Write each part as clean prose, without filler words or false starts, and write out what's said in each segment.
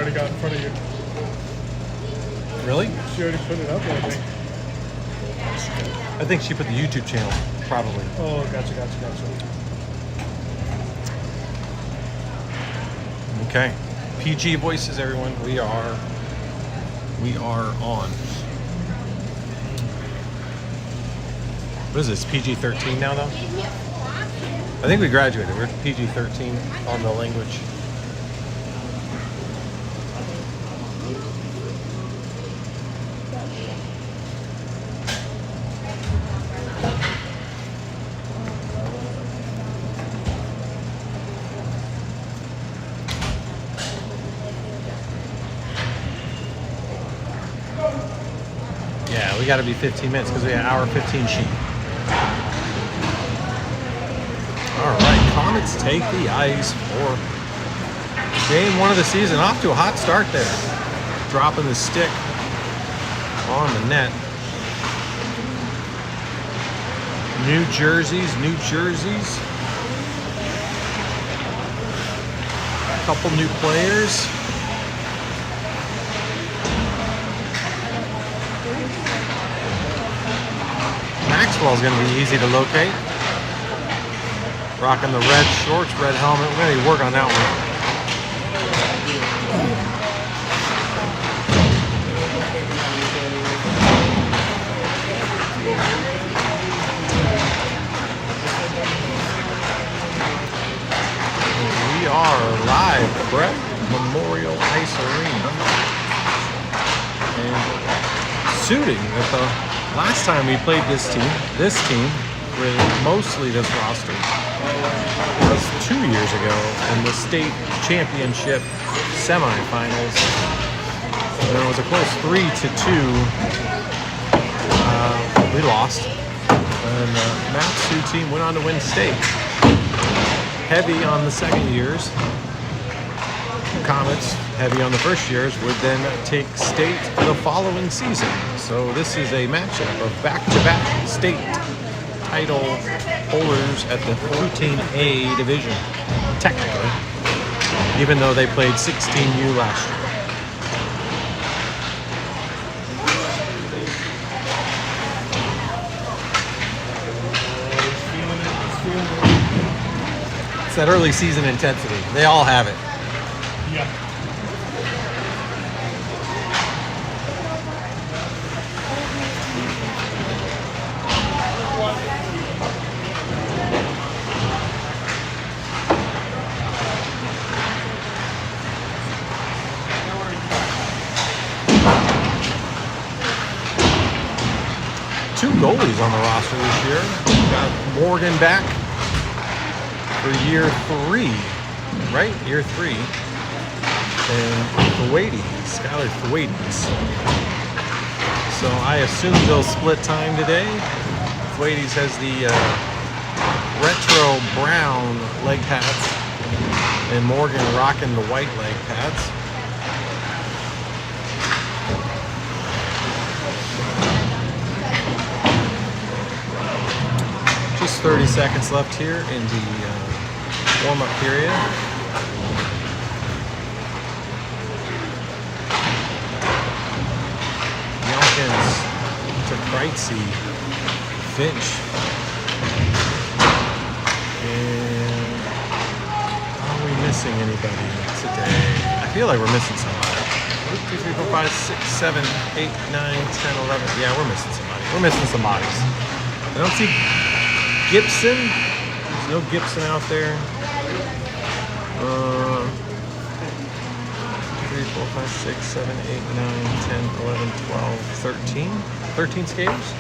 already got in front of you. Really? She already put it up, I think. I think she put the YouTube channel, probably. Oh, gotcha. Okay. PG voices, everyone. We are on. What is this, PG-13 now, though? I think we graduated. We're PG-13 on the language. Yeah, we got to be 15 minutes because we had hour 15 sheet. All right, Comets take the ice for game 1 of the season. Off to a hot start there. Dropping the stick on the net. New jerseys. A couple new players. Maxwell's going to be easy to locate. Rocking the red shorts, red helmet. We're going to work on that one. We are live at Brett Memorial Ice Arena. And suiting at the last time we played this team with mostly this roster was 2 years ago in the state championship semifinals. And it was a close 3-2. We lost. And the Matsu team went on to win state. Heavy on the second years. Comets, heavy on the first years, would then take state the following season. So this is a matchup of back-to-back state title holders at the 14A division, technically, even though they played 16U last year. It's that early season intensity. They all have it. Yeah. Two goalies on the roster this year. Got Morgan back for year 3, right? Year 3. And Skylar Thwaites. So I assume they'll split time today. Thwaites has the retro brown leg pads, and Morgan rocking the white leg pads. Just 30 seconds left here in the warm-up period. To Kreitzy, Finch, and are we missing anybody today? I feel like we're missing somebody. 1, 2, 3, 4, 5, 6, 7, 8, 9, 10, 11. Yeah, we're missing somebody. We're missing some bodies. I don't see Gibson. There's no Gibson out there. 3, 4, 5, 6, 7, 8, 9, 10, 11, 12, 13. 13 skaters?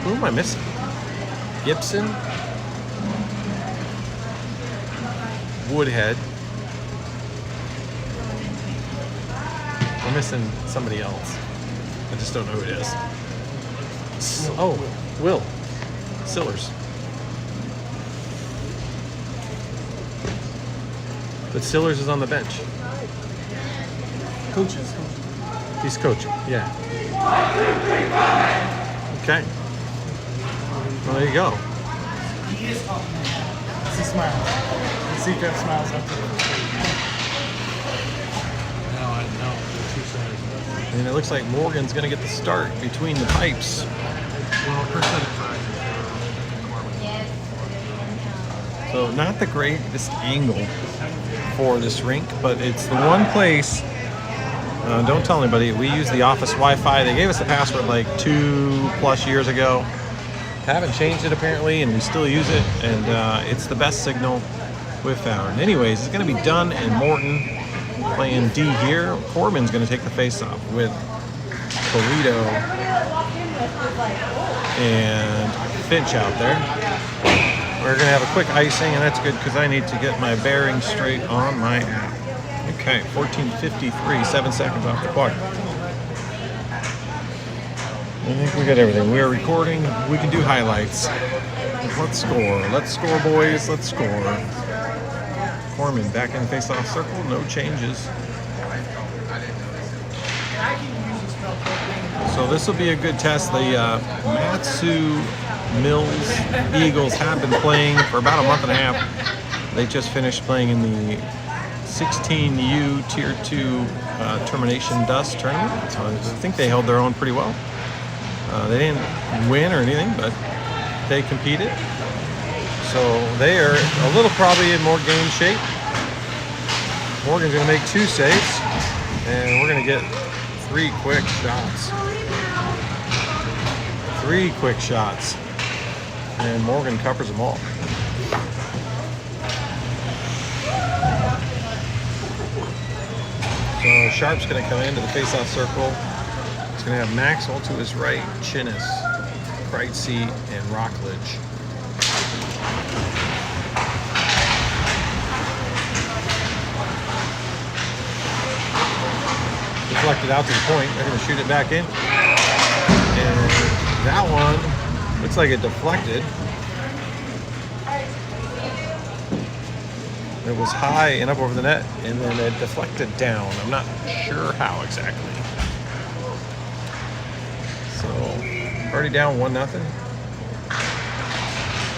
Who am I missing? Gibson? Woodhead. We're missing somebody else. I just don't know who it is. Will. Sillers. But Sillers is on the bench. Coaches. He's coaching, yeah. Okay. Well, there you go. It's a smile. secret smiles up to the No, I know. Two centers. And it looks like Morgan's going to get the start between the pipes. Well, percentage. So not the greatest angle for this rink, but it's the one place, don't tell anybody, we use the office Wi-Fi. They gave us the password like 2+ years ago. Haven't changed it apparently, and we still use it, and it's the best signal we've found. Anyways, it's going to be Dunn and Morton playing D here. Corbin's going to take the face-off with Toledo and Finch out there. We're going to have a quick icing, and that's good because I need to get my bearings straight on my app. Okay, 14:53, 7 seconds off the clock. I think we got everything. We are recording. We can do highlights. Let's score. Let's score, boys. Let's score. Corman back in the face-off circle. No changes. So this will be a good test. The Matsu Mills Eagles have been playing for about a month and a half. They just finished playing in the 16U Tier 2 Termination Dust Tournament. So I think they held their own pretty well. They didn't win or anything, but they competed. So they are a little probably in more game shape. Morgan's going to make 2 saves, and we're going to get 3 quick shots. 3 quick shots. And Morgan covers them all. So Sharp's going to come into the face-off circle. He's going to have Maxwell to his right, Chinnis, Kreitzy, and Rockledge. Deflected out to the point. They're going to shoot it back in. And that one looks like it deflected. It was high and up over the net, and then it deflected down. I'm not sure how exactly. So, already down 1-0.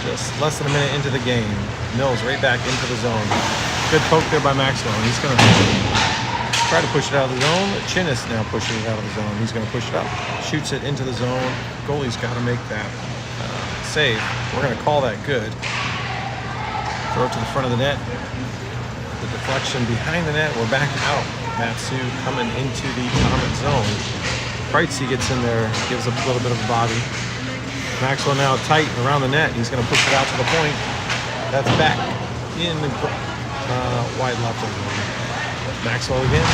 Just less than a minute into the game. Mills right back into the zone. Good poke there by Maxwell. He's going to try to push it out of the zone. Chinnis now pushing it out of the zone. He's going to push it up. Shoots it into the zone. Goalie's got to make that save. We're going to call that good. Throw it to the front of the net. The deflection behind the net. We're back out. Matsu coming into the Comet zone. Kreitzy gets in there, gives a little bit of a body. Maxwell now tight around the net. He's going to push it out to the point. That's back in the wide left. Maxwell again.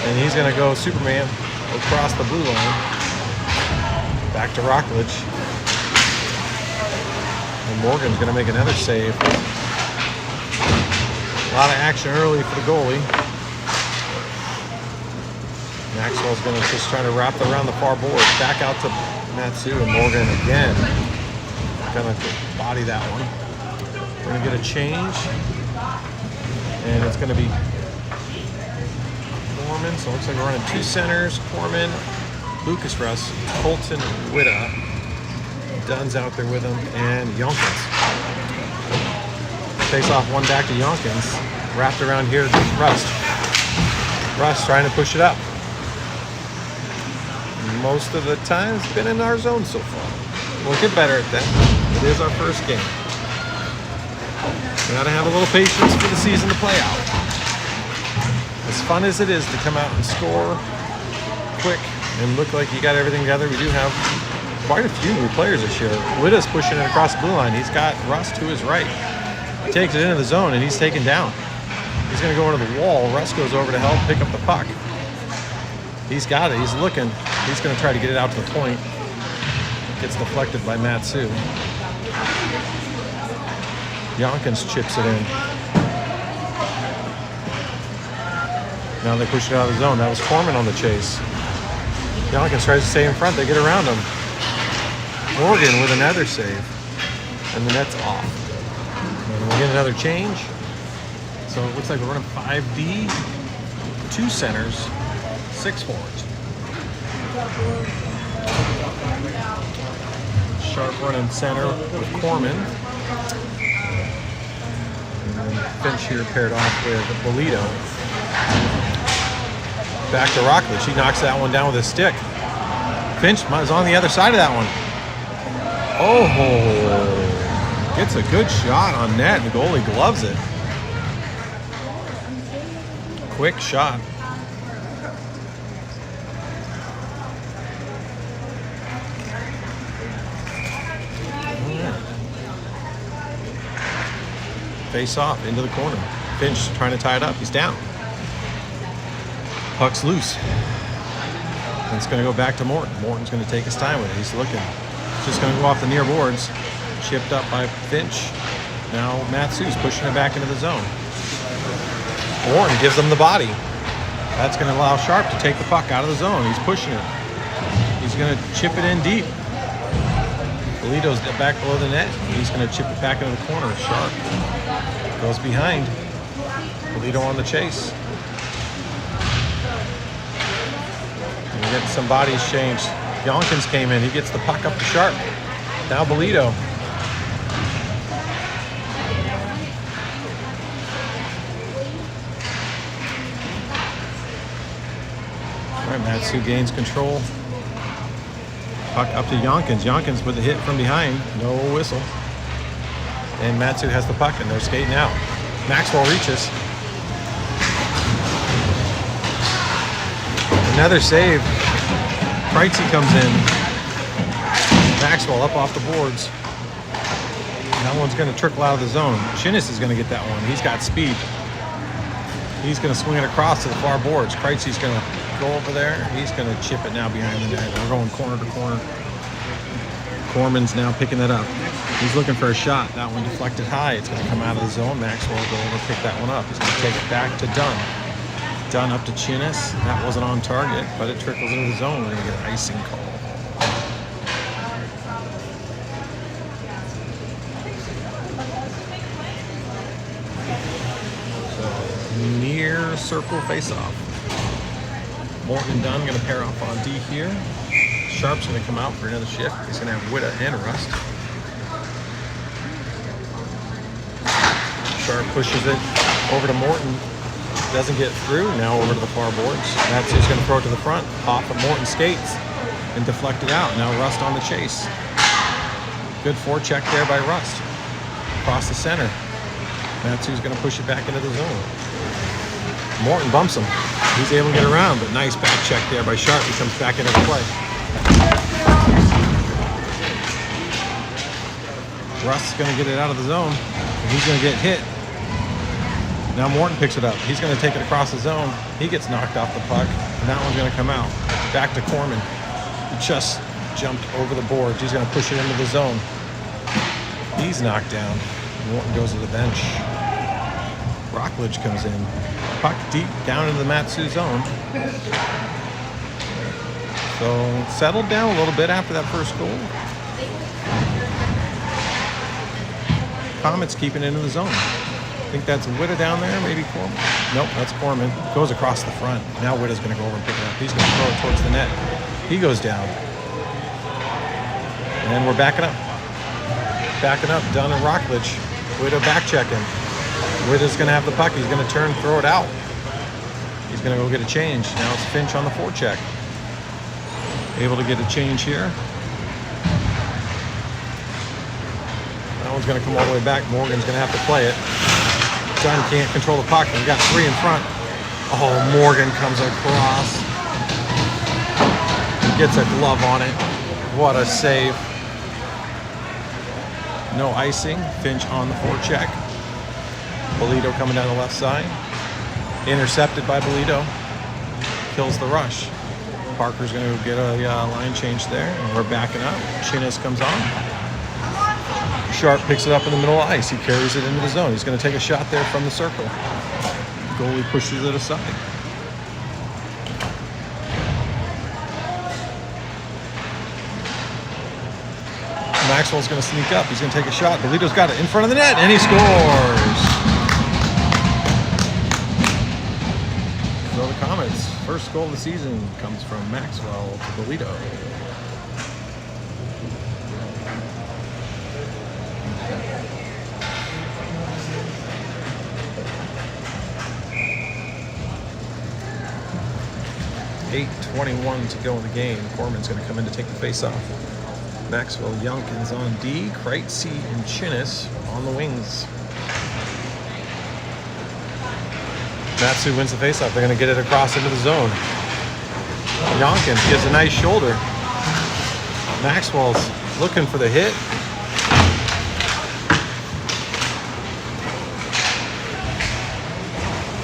And he's going to go Superman across the blue line. Back to Rockledge. And Morgan's going to make another save. A lot of action early for the goalie. Maxwell's going to just try to wrap around the far board. Back out to Matsu, and Morgan again. Going to body that one. We're going to get a change. And it's going to be Corman. So it looks like we're running 2 centers. Corman, Lucas Russ, Colton Witta. Dunn's out there with him, and Yonkins. Face off one back to Yonkins. Wrapped around here to Rust. Rust trying to push it up. Most of the time it's been in our zone so far. We'll get better at that. It is our first game. We gotta have a little patience for the season to play out. As fun as it is to come out and score quick and look like you got everything together, we do have quite a few new players this year. Witta's pushing it across the blue line. He's got Rust to his right. He takes it into the zone, and he's taken down. He's going to go into the wall. Rust goes over to help pick up the puck. He's got it. He's looking. He's going to try to get it out to the point. Gets deflected by Matsu. Yonkins chips it in. Now they push it out of the zone. That was Corman on the chase. Yonkins tries to stay in front. They get around him. Morgan with another save. And the net's off. And we'll get another change. So it looks like we're running 5D, 2 centers, 6 forwards. Sharp running center with Corman. And And Finch here paired off with Bolito. Back to Rockledge. He knocks that one down with his stick. Finch is on the other side of that one. Oh, gets a good shot on net, and the goalie gloves it. Quick shot. Face off into the corner. Finch trying to tie it up. He's down. Puck's loose. And it's going to go back to Morton. Morton's going to take his time with it. He's looking. Just going to go off the near boards. Chipped up by Finch. Now Matsu's pushing it back into the zone. Morton gives them the body. That's going to allow Sharp to take the puck out of the zone. He's pushing it. He's going to chip it in deep. Bolito's back below the net. He's going to chip it back into the corner. Sharp goes behind. Bolito on the chase. And we're getting some bodies changed. Yonkins came in. He gets the puck up to Sharp. Now Bolito. All right, Matsu gains control. Puck up to Yonkins. Yonkins with the hit from behind. No whistle. And Matsu has the puck, and they're skating out. Maxwell reaches. Another save. Kreitzy comes in. Maxwell up off the boards. That one's going to trickle out of the zone. Chinnis is going to get that one. He's got speed. He's going to swing it across to the far boards. Kreitzy's going to go over there. He's going to chip it now behind the net. We're going corner to corner. Corman's now picking it up. He's looking for a shot. That one deflected high. It's going to come out of the zone. Maxwell will go over and pick that one up. He's going to take it back to Dunn. Dunn up to Chinnis. That wasn't on target, but it trickles into the zone. We're going to get an icing call. Near circle face-off. Morton and Dunn going to pair off on D here. Sharp's going to come out for another shift. He's going to have Witta and Rust. Sharp pushes it over to Morton. Doesn't get through. Now over to the far boards. Matsu's going to throw it to the front. Off of Morton skates and deflect it out. Now Rust on the chase. Good forecheck there by Rust. Across the center. Matsu's going to push it back into the zone. Morton bumps him. He's able to get around, but nice back check there by Sharp. He comes back into the play. Rust's going to get it out of the zone. And he's going to get hit. Now Morton picks it up. He's going to take it across the zone. He gets knocked off the puck, and that one's going to come out. Back to Corman. He just jumped over the boards. He's going to push it into the zone. He's knocked down. Morton goes to the bench. Rockledge comes in. Puck deep down into the Matsu zone. So settled down a little bit after that first goal. Comets keeping it into the zone. I think that's Witta down there, maybe Corman. Nope, that's Corman. Goes across the front. Now Witta's going to go over and pick it up. He's going to throw it towards the net. He goes down. And we're backing up. Backing up, Dunn and Rockledge. Witta back checking. Witta's going to have the puck. He's going to turn, throw it out. He's going to go get a change. Now it's Finch on the forecheck. Able to get a change here. That one's going to come all the way back. Morgan's going to have to play it. Dunn can't control the puck. We've got three in front. Oh, Morgan comes across. He gets a glove on it. What a save. No icing. Finch on the forecheck. Bolito coming down the left side. Intercepted by Bolito. Kills the rush. Parker's going to get a line change there. And we're backing up. Chinnis comes on. Sharp picks it up in the middle of the ice. He carries it into the zone. He's going to take a shot there from the circle. Goalie pushes it aside. Maxwell's going to sneak up. He's going to take a shot. Bolito's got it in front of the net, and he scores. So the Comets' first goal of the season comes from Maxwell to Bolito. 8:21 to go in the game. Corman's going to come in to take the face off. Maxwell Youngkins on D. Kreitzy and Chinnis on the wings. Matsu wins the face-off. They're going to get it across into the zone. Youngkins gives a nice shoulder. Maxwell's looking for the hit.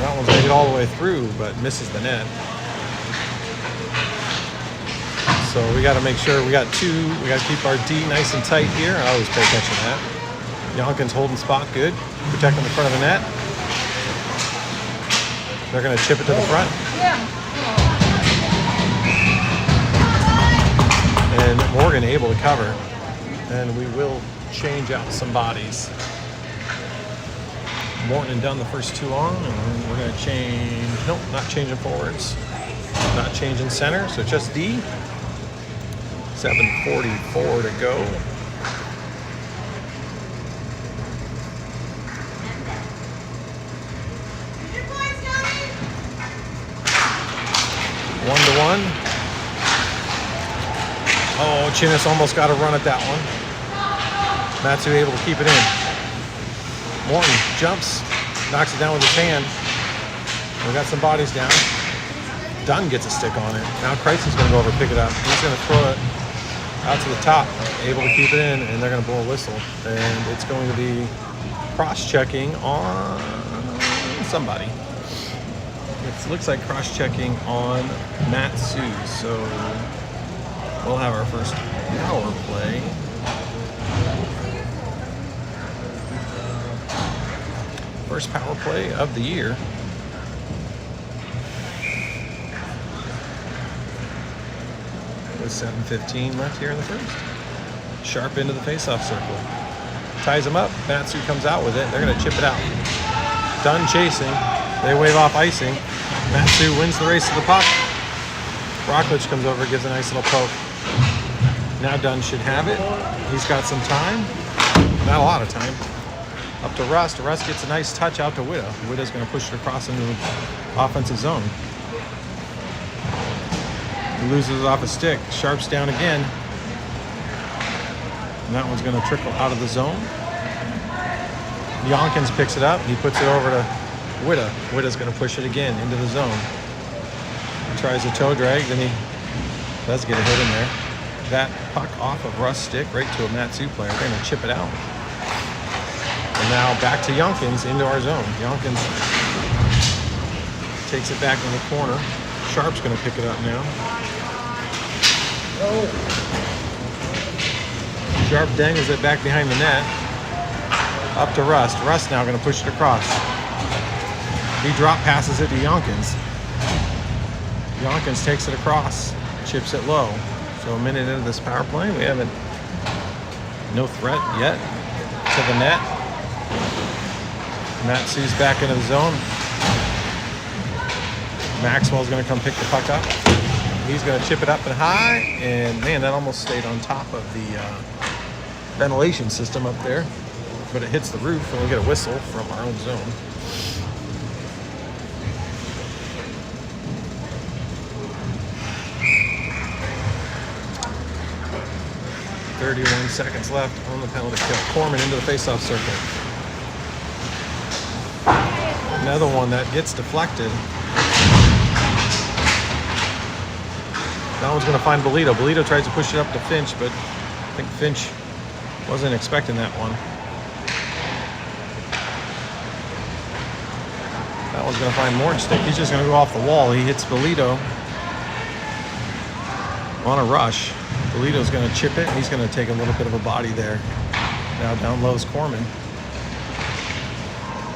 That one's made it all the way through, but misses the net. So we got to make sure we got to keep our D nice and tight here. I always pay attention to that. Youngkins holding spot good, protecting the front of the net. They're going to chip it to the front. And Morgan able to cover. And we will change out some bodies. Morton and Dunn the first two on, and we're going to change, nope, not changing forwards. Not changing center, so just D. 7:44 to go. One to one. Oh, Chinnis almost got a run at that one. Matsu able to keep it in. Morton jumps, knocks it down with his hand. We got some bodies down. Dunn gets a stick on it. Now Kreitzy's going to go over and pick it up. He's going to throw it out to the top, able to keep it in, and they're going to blow a whistle. And it's going to be cross-checking on somebody. It looks like cross-checking on Matsu. So we'll have our first power play. First power play of the year. With 7:15 left here in the first. Sharp into the face-off circle. Ties him up. Matsu comes out with it. They're going to chip it out. Dunn chasing. They wave off icing. Matsu wins the race to the puck. Rockledge comes over, gives a nice little poke. Now Dunn should have it. He's got some time. Not a lot of time. Up to Rust. Rust gets a nice touch out to Witta. Witta's going to push it across into the offensive zone. He loses it off a stick. Sharp's down again. And that one's going to trickle out of the zone. Youngkins picks it up. He puts it over to Witta. Witta's going to push it again into the zone. He tries a toe drag, then he does get a hit in there. That puck off of Rust's stick right to a Matsu player. They're going to chip it out. And now back to Youngkins into our zone. Youngkins takes it back in the corner. Sharp's going to pick it up now. Sharp dangles it back behind the net. Up to Rust. Rust now going to push it across. He drop passes it to Youngkins. Youngkins takes it across. Chips it low. So a minute into this power play, we haven't, no threat yet to the net. Matsu's back into the zone. Maxwell's going to come pick the puck up. He's going to chip it up and high, and man, that almost stayed on top of the ventilation system up there, but it hits the roof, and we get a whistle from our own zone. .31 seconds left on the penalty kill. Corman into the faceoff circle. Another one that gets deflected. That one's going to find Bolito. Bolito tries to push it up to Finch, but I think Finch wasn't expecting that one. That one's going to find Morgenstick. He's just going to go off the wall. He hits Bolito on a rush. Bolito's going to chip it, and he's going to take a little bit of a body there. Now down low is Corman.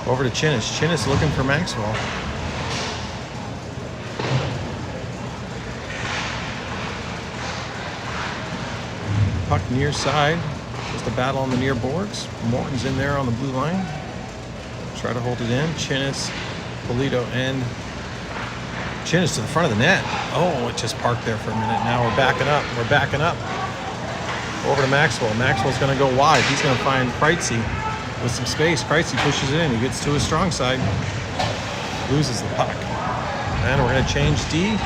Over to Chinnis. Chinnis looking for Maxwell. Puck near side. Just a battle on the near boards. Morton's in there on the blue line. Try to hold it in. Chinnis, Bolito, and Chinnis to the front of the net. Oh, it just parked there for a minute. Now we're backing up. We're backing up. Over to Maxwell. Maxwell's going to go wide. He's going to find Kreitzy with some space. Kreitzy pushes it in. He gets to his strong side. Loses the puck. And we're going to change D.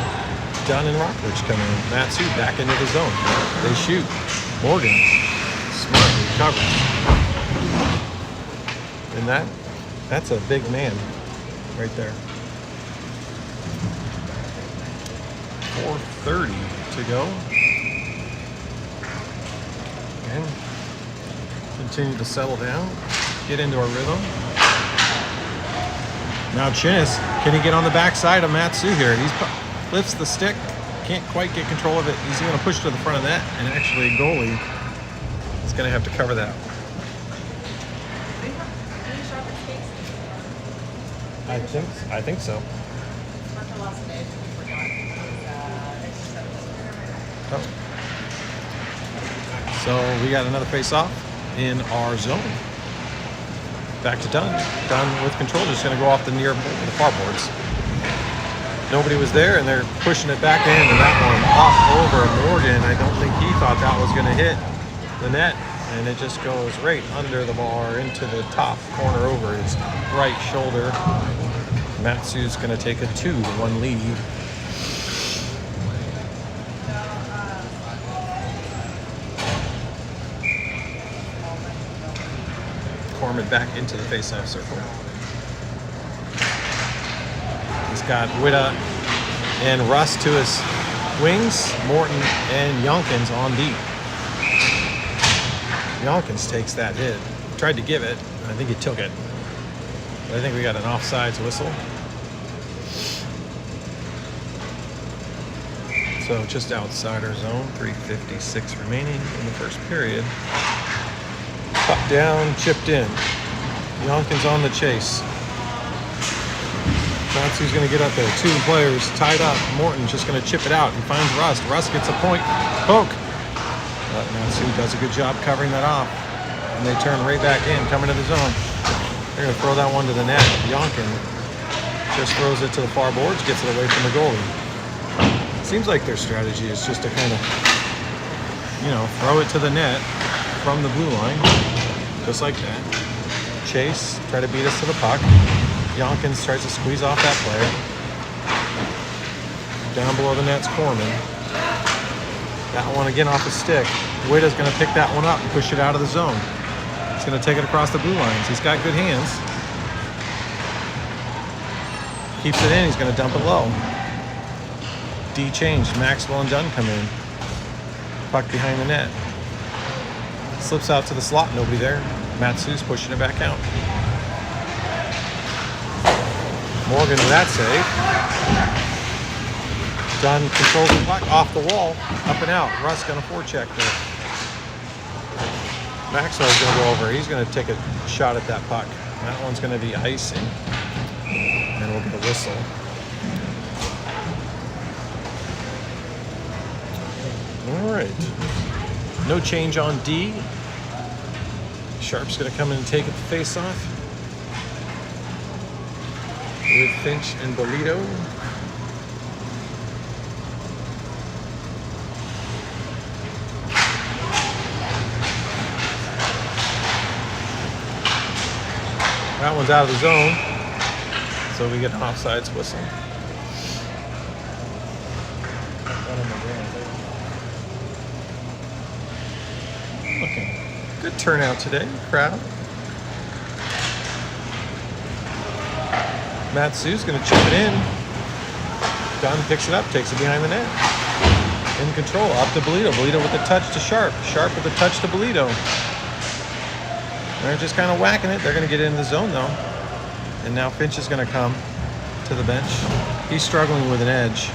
Dunn and Rockridge come in. Matsu back into the zone. They shoot. Morgan smartly covers. And that's a big man right there. 4:30 to go. And continue to settle down. Get into our rhythm. Now Chinnis, can he get on the backside of Matsu here? He lifts the stick, can't quite get control of it. He's going to push to the front of that, and actually goalie is going to have to cover that. I think so. Oh. So we got another face-off in our zone. Back to Dunn. Dunn with control, just going to go off the far boards. Nobody was there, and they're pushing it back in, and that one up over Morgan. I don't think he thought that was going to hit the net, and it just goes right under the bar into the top corner over his right shoulder. Matsu's going to take a 2-1 lead. Comet back into the face-off circle. He's got Witta and Russ to his wings. Morton and Yonkins on deep. Yonkins takes that hit. Tried to give it. I think he took it. But I think we got an offsides whistle. So just outside our zone. 3:56 remaining in the first period. Puck down, chipped in. Yonkins on the chase. Matsu's going to get up there. 2 players tied up. Morton's just going to chip it out. He finds Rust. Rust gets a point. Poke. But Matsu does a good job covering that off. And they turn right back in, coming to the zone. They're going to throw that one to the net. Yonkin just throws it to the far boards, gets it away from the goalie. Seems like their strategy is just to kind of, throw it to the net from the blue line. Just like that. Chase, try to beat us to the puck. Yonkins tries to squeeze off that player. Down below the net's Corman. That one again off the stick. Witta's going to pick that one up and push it out of the zone. He's going to take it across the blue lines. He's got good hands. Keeps it in. He's going to dump it low. D changed. Maxwell and Dunn come in. Puck behind the net. Slips out to the slot. Nobody there. Matsu's pushing it back out. Morgan with that save. Dunn controls the puck off the wall, up and out. Russ going to forecheck there. Maxwell's going to go over. He's going to take a shot at that puck. That one's going to be icing. And we'll get a whistle. All right. No change on D. Sharp's going to come in and take it the face-off. With Finch and Bolito. That one's out of the zone, so we get an offsides whistle. Okay, good turnout today, crowd. Matsu's going to chip it in. Dunn picks it up, takes it behind the net. In control, up to Bolito. Bolito with the touch to Sharp. Sharp with the touch to Bolito. They're just kind of whacking it. They're going to get into the zone, though. And now Finch is going to come to the bench. He's struggling with an edge.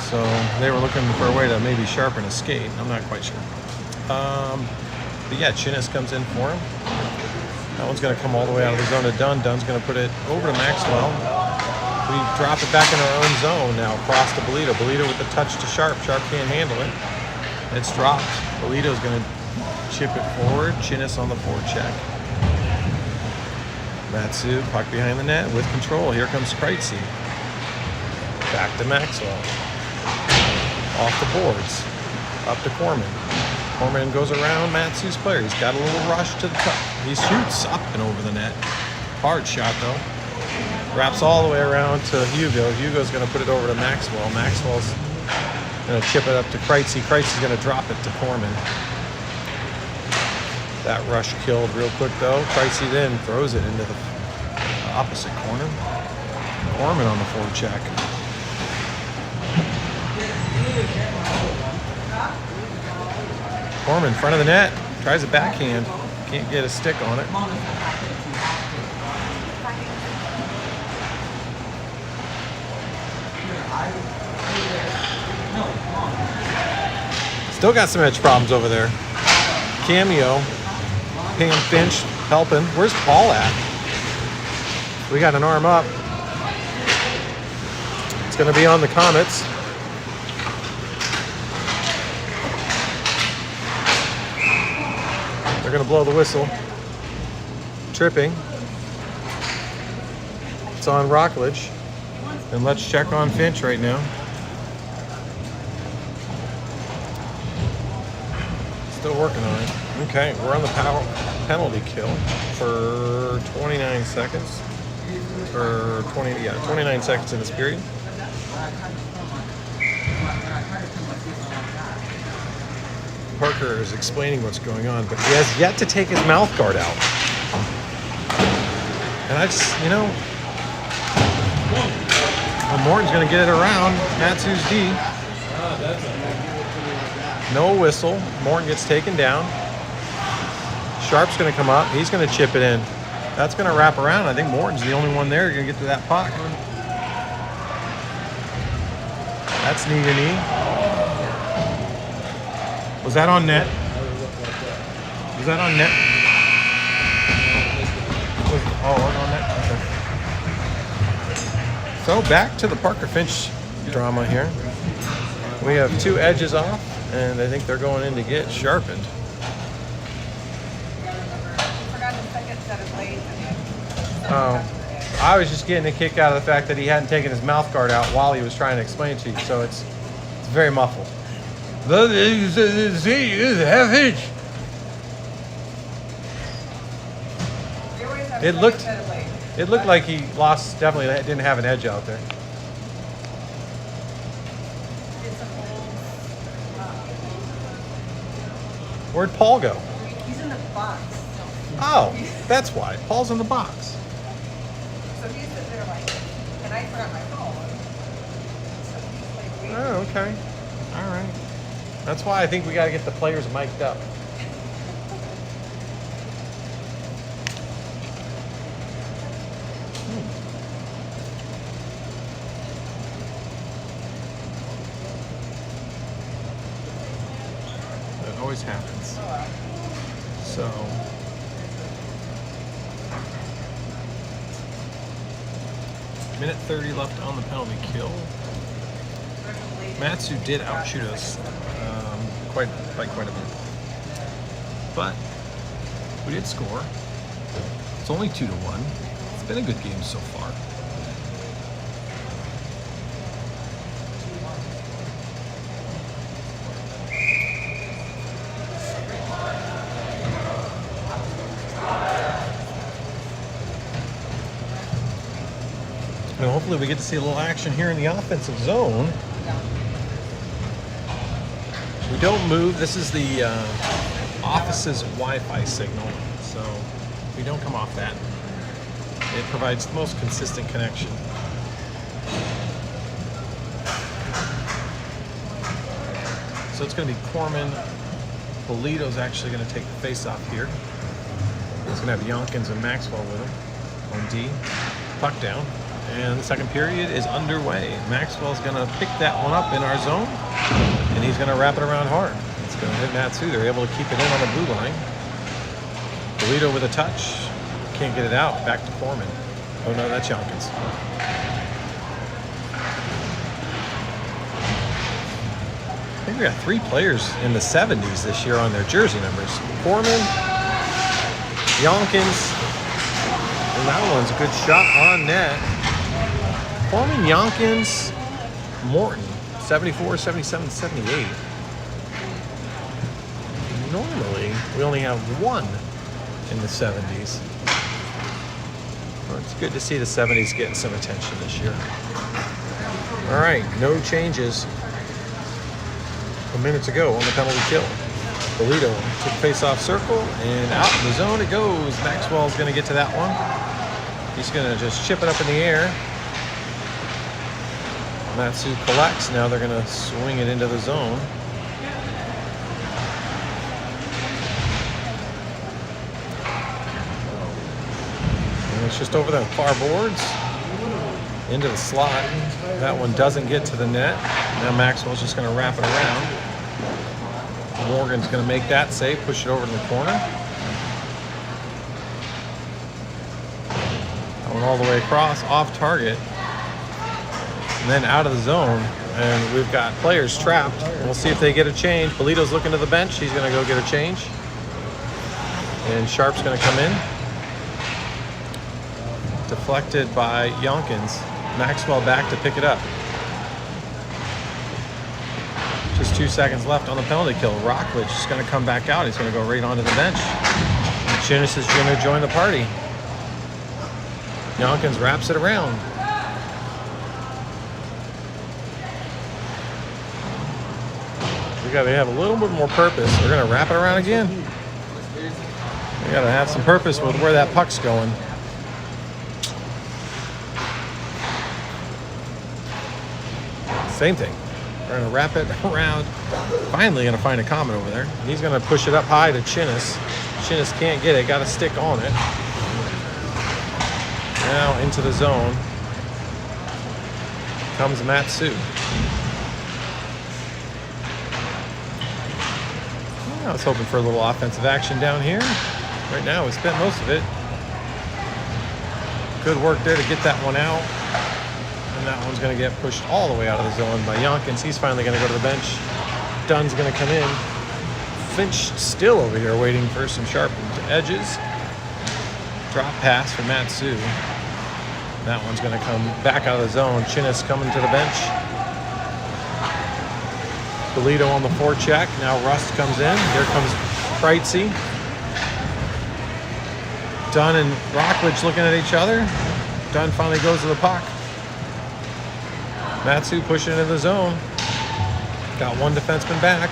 So they were looking for a way to maybe sharpen his skate. I'm not quite sure. But yeah, Chinnis comes in for him. That one's going to come all the way out of the zone to Dunn. Dunn's going to put it over to Maxwell. We drop it back in our own zone now, across to Bolito. Bolito with the touch to Sharp. Sharp can't handle it. It's dropped. Bolito's going to chip it forward. Chinnis on the forecheck. Matsu, puck behind the net with control. Here comes Kreitzy. Back to Maxwell. Off the boards. Up to Corman. Corman goes around Matsu's player. He's got a little rush to the top. He shoots up and over the net. Hard shot, though. Wraps all the way around to Hugo. Hugo's going to put it over to Maxwell. Maxwell's going to chip it up to Kreitzy. Kreitzy's going to drop it to Corman. That rush killed real quick, though. Kreitzy then throws it into the opposite corner. Corman on the forecheck. Corman, front of the net. Tries a backhand. Can't get a stick on it. Still got some edge problems over there. Cameo. Pam Finch helping. Where's Paul at? We got an arm up. It's going to be on the Comets. They're going to blow the whistle. Tripping. It's on Rockledge. And let's check on Finch right now. Still working on it. Okay, we're on the penalty kill for 29 seconds. For 29 seconds in this period. Parker is explaining what's going on, but he has yet to take his mouth guard out. And I just, Morton's going to get it around Matsu's D. No whistle. Morton gets taken down. Sharp's going to come up. He's going to chip it in. That's going to wrap around. I think Morton's the only one there going to get to that puck. That's knee to knee. Was that on net? Was that on net? Oh, it was on net? Okay. So back to the Parker Finch drama here. We have two edges off, and I think they're going in to get sharpened. Oh, I was just getting a kick out of the fact that he hadn't taken his mouth guard out while he was trying to explain it to you, so it's very muffled. Half inch. It looked like he lost. Definitely didn't have an edge out there. Where'd Paul go? He's in the box. Oh, that's why. Paul's in the box. So he's sitting there like, and I forgot my phone. So he's like waiting. Oh, okay. All right. That's why I think we got to get the players mic'd up. That always happens. So. Minute 30 left on the penalty kill. Matsu did outshoot us quite a bit. But we did score. It's only 2-1. It's been a good game so far. And hopefully we get to see a little action here in the offensive zone. We don't move. This is the office's Wi-Fi signal, so we don't come off that. It provides the most consistent connection. So it's going to be Corman. Polito's actually going to take the face-off here. He's going to have Yonkins and Maxwell with him on D. Puck down. And the second period is underway. Maxwell's going to pick that one up in our zone, and he's going to wrap it around hard. It's going to hit Matsu. They're able to keep it in on the blue line. Polito with a touch. Can't get it out. Back to Foreman. Oh, no, that's Yonkins. I think we got 3 players in the 70s this year on their jersey numbers. Foreman, Yonkins, and that one's a good shot on net. Foreman, Yonkins, Morton, 74, 77, 78. Normally, we only have 1 in the 70s. Well, it's good to see the 70s getting some attention this year. All right, no changes. A minute to go on the penalty kill. Bolito to the face-off circle, and out in the zone it goes. Maxwell's going to get to that one. He's going to just chip it up in the air. Matsu collects. Now they're going to swing it into the zone. And it's just over the far boards. Into the slot. That one doesn't get to the net. Now Maxwell's just going to wrap it around. Morgan's going to make that save, push it over to the corner. That one all the way across, off target. And then out of the zone. And we've got players trapped. We'll see if they get a change. Bolito's looking to the bench. He's going to go get a change. And Sharp's going to come in. Deflected by Yonkins. Maxwell back to pick it up. Just 2 seconds left on the penalty kill. Rockledge is going to come back out. He's going to go right onto the bench. Chinnis is going to join the party. Yonkins wraps it around. We got to have a little bit more purpose. We're going to wrap it around again. We got to have some purpose with where that puck's going. Same thing. We're going to wrap it around. Finally going to find a Comet over there. He's going to push it up high to Chinnis. Chinnis can't get it. Got to stick on it. Now into the zone comes Matsu. I was hoping for a little offensive action down here. Right now we spent most of it. Good work there to get that one out. And that one's going to get pushed all the way out of the zone by Yonkins. He's finally going to go to the bench. Dunn's going to come in. Finch still over here waiting for some sharpened edges. Drop pass for Matsu. That one's going to come back out of the zone. Chinnis coming to the bench. Bolito on the forecheck. Now Rust comes in. Here comes Kreitzy. Dunn and Rockledge looking at each other. Dunn finally goes to the puck. Matsu pushing into the zone. Got one defenseman back.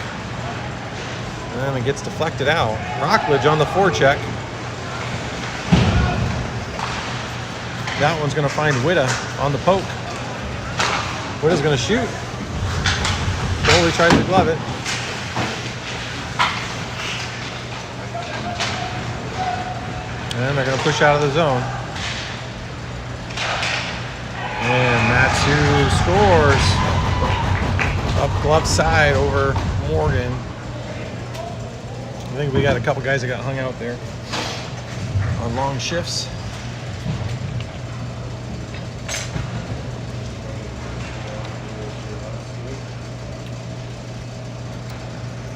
And then it gets deflected out. Rockledge on the forecheck. That one's going to find Witta on the poke. Witta's going to shoot. Goalie tries to glove it. And they're going to push out of the zone. And Matsu scores. Up glove side over Morgan. I think we got a couple guys that got hung out there on long shifts.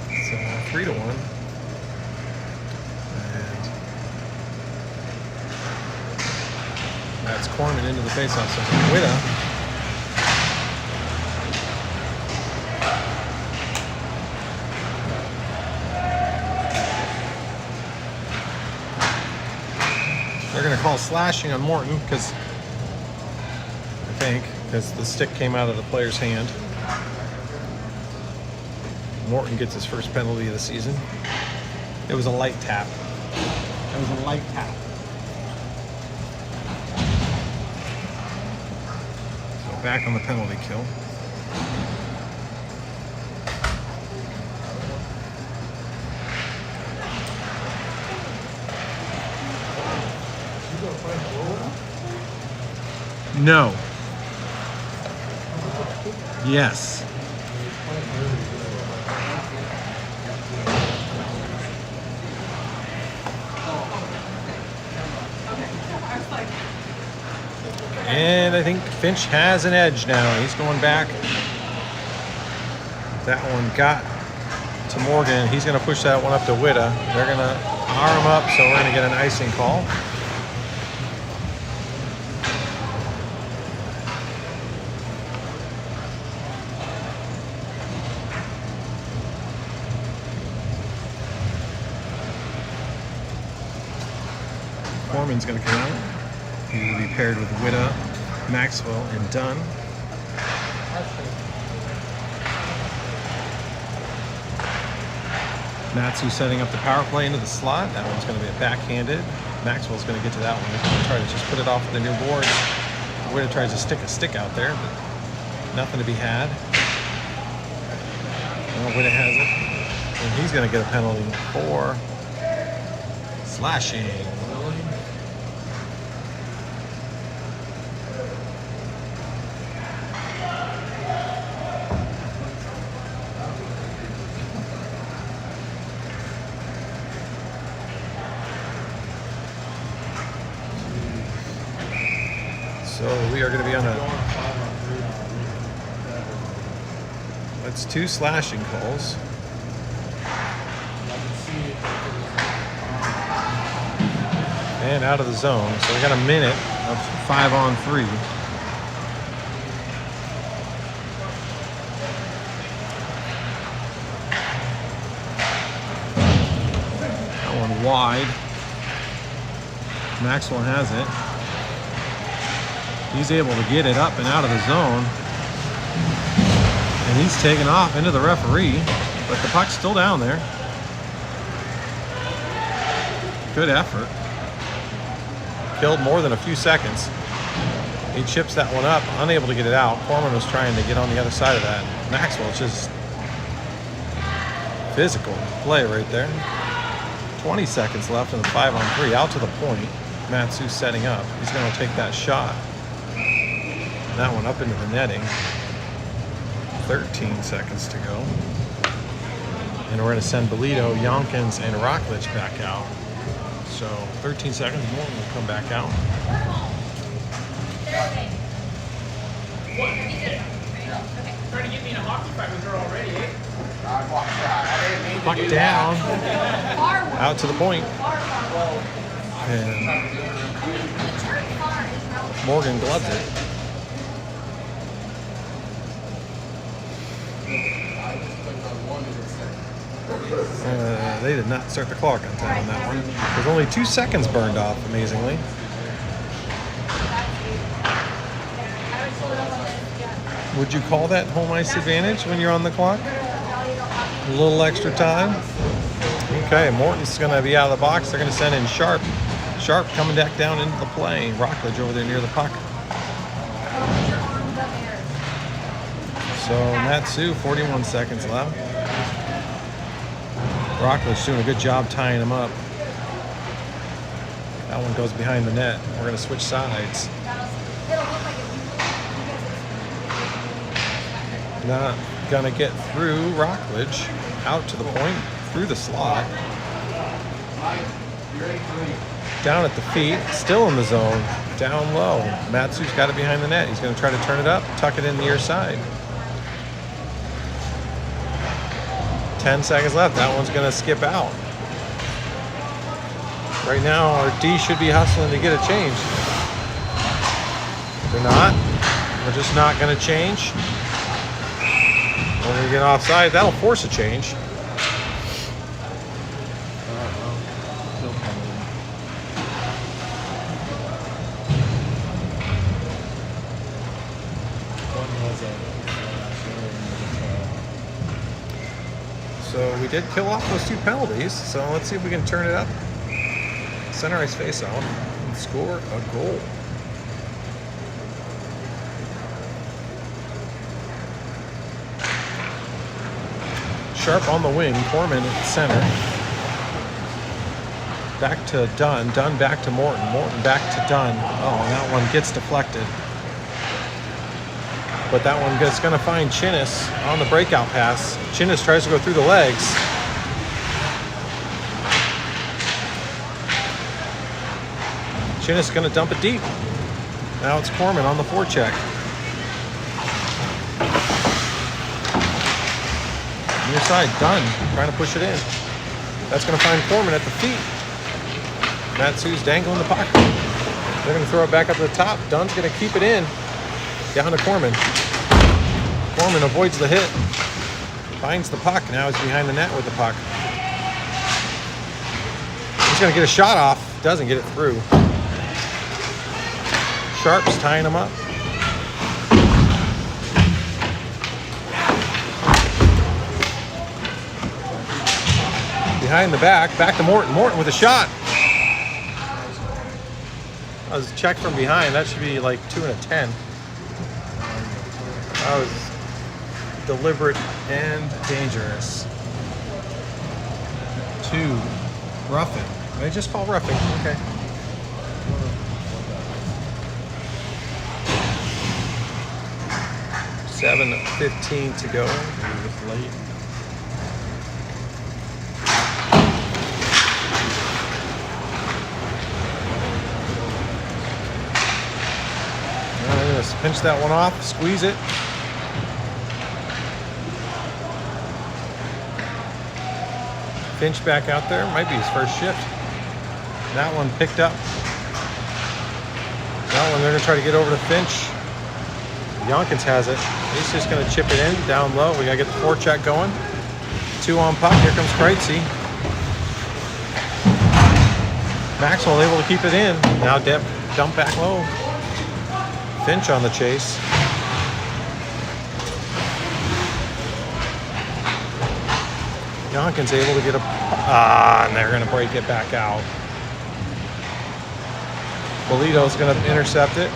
So 3-1. And that's Corman into the faceoff. So Witta. They're going to call slashing on Morton because the stick came out of the player's hand. Morton gets his first penalty of the season. It was a light tap. It was a light tap. So back on the penalty kill. No. Yes. And I think Finch has an edge now. He's going back. That one got to Morgan. He's going to push that one up to Witta. They're going to arm up, so we're going to get an icing call. Foreman's going to come out. He will be paired with Witta, Maxwell, and Dunn. Matsu setting up the power play into the slot. That one's going to be a backhanded. Maxwell's going to get to that one. He's going to try to just put it off the new boards. Witta tries to stick a stick out there, but nothing to be had. Well, Witta has it. And he's going to get a penalty for slashing. So we are going to be on a... That's 2 slashing calls. And out of the zone. So we got a minute of 5-on-3. That one wide. Maxwell has it. He's able to get it up and out of the zone. And he's taken off into the referee, but the puck's still down there. Good effort. Killed more than a few seconds. He chips that one up, unable to get it out. Corman was trying to get on the other side of that. Maxwell just physical play right there. 20 seconds left in the 5-on-3, out to the point. Matsu setting up. He's going to take that shot. That one up into the netting. 13 seconds to go. And we're going to send Bolito, Yonkins, and Rockledge back out. So 13 seconds more and we'll come back out. Trying to get me in a hockey fight with her already, eh? Puck down. Out to the point. And Morgan gloves it. They did not start the clock on time on that one. There's only 2 seconds burned off, amazingly. Would you call that home ice advantage when you're on the clock? A little extra time. Okay, Morton's going to be out of the box. They're going to send in Sharp. Sharp coming back down into the play. Rockledge over there near the puck. So Matsu, 41 seconds left. Rockledge doing a good job tying him up. That one goes behind the net. We're going to switch sides. Not going to get through Rockledge. Out to the point, through the slot. Down at the feet, still in the zone. Down low. Matsu's got it behind the net. He's going to try to turn it up, tuck it in the near side. 10 seconds left. That one's going to skip out. Right now, our D should be hustling to get a change. They're not. We're just not going to change. When we get offside, that'll force a change. So we did kill off those 2 penalties, so let's see if we can turn it up. Center ice face-off and score a goal. Sharp on the wing, Corman at center. Back to Dunn, Dunn back to Morton, Morton back to Dunn. Oh, and that one gets deflected. But that one is going to find Chinnis on the breakout pass. Chinnis tries to go through the legs. Chinnis going to dump it deep. Now it's Corman on the forecheck. Near side, Dunn trying to push it in. That's going to find Corman at the feet. Matsu's dangling the puck. They're going to throw it back up to the top. Dunn's going to keep it in. Down to Corman. Corman avoids the hit. Finds the puck. Now he's behind the net with the puck. He's going to get a shot off. Doesn't get it through. Sharp's tying him up. Behind the back to Morton. Morton with a shot. That was checked from behind. That should be like 2 and a 10. That was deliberate and dangerous. 2. Roughing. They just call roughing. Okay. $7:15 to go. It's late. Just pinch that one off, squeeze it. Finch back out there, might be his first shift. That one picked up. That one they're gonna try to get over to Finch. Yonkins has it. He's just gonna chip it in down low. We gotta get the forecheck going. 2 on puck. Here comes Kreitzy. Maxwell able to keep it in. Now dump back low. Finch on the chase. Yonkins able to get and they're gonna break it back out. Bolito's gonna intercept it.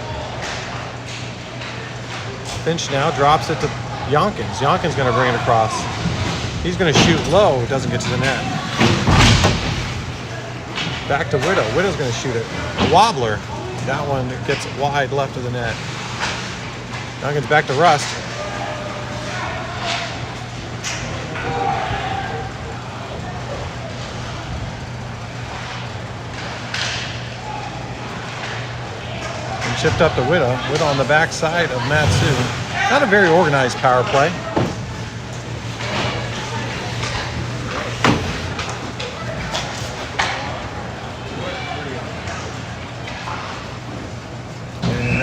Finch now drops it to Yonkins. Yonkins gonna bring it across. He's gonna shoot low, doesn't get to the net. Back to Widow. Widow's gonna shoot it. A wobbler. That one gets wide left of the net. Yonkins back to Rust. And chipped up to Widow. Widow on the backside of Matsu. Not a very organized power play.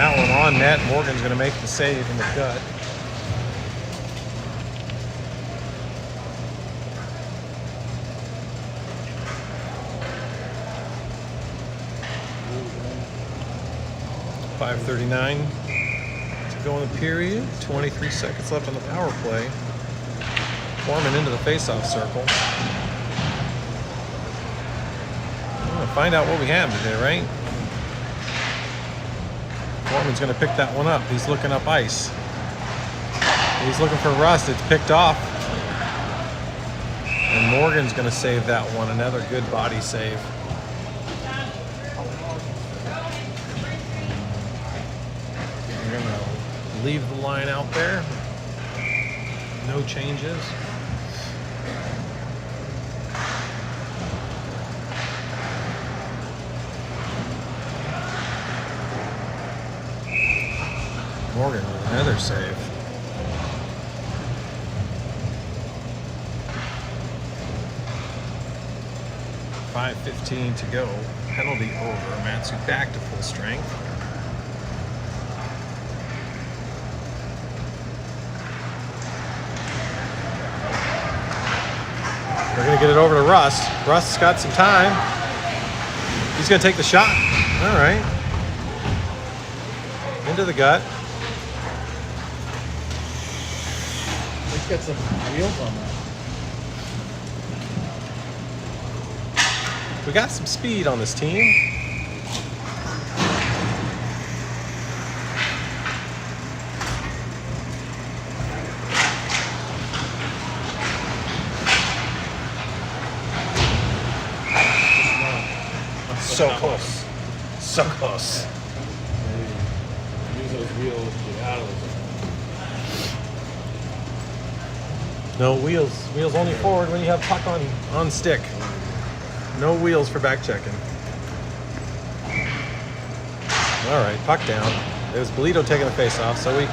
That one on net. Morgan's going to make the save in the gut. .539 to go in the period. 23 seconds left on the power play. Foreman into the faceoff circle. We're going to find out what we have today, right? Foreman's going to pick that one up. He's looking up ice. He's looking for Rust. It's picked off. And Morgan's going to save that one. Another good body save. We're going to leave the line out there. No changes. Morgan with another save. .5:15 to go. Penalty over. Matsu back to full strength. We're going to get it over to Rust. Rust's got some time. He's going to take the shot. All right. Into the gut. He's got some wheels on that. We got some speed on this team. So close. So close. Use those wheels to get out of this. No wheels. Wheels only forward when you have puck on stick. No wheels for back checking. All right, puck down. It was Bolito taking the face off, so we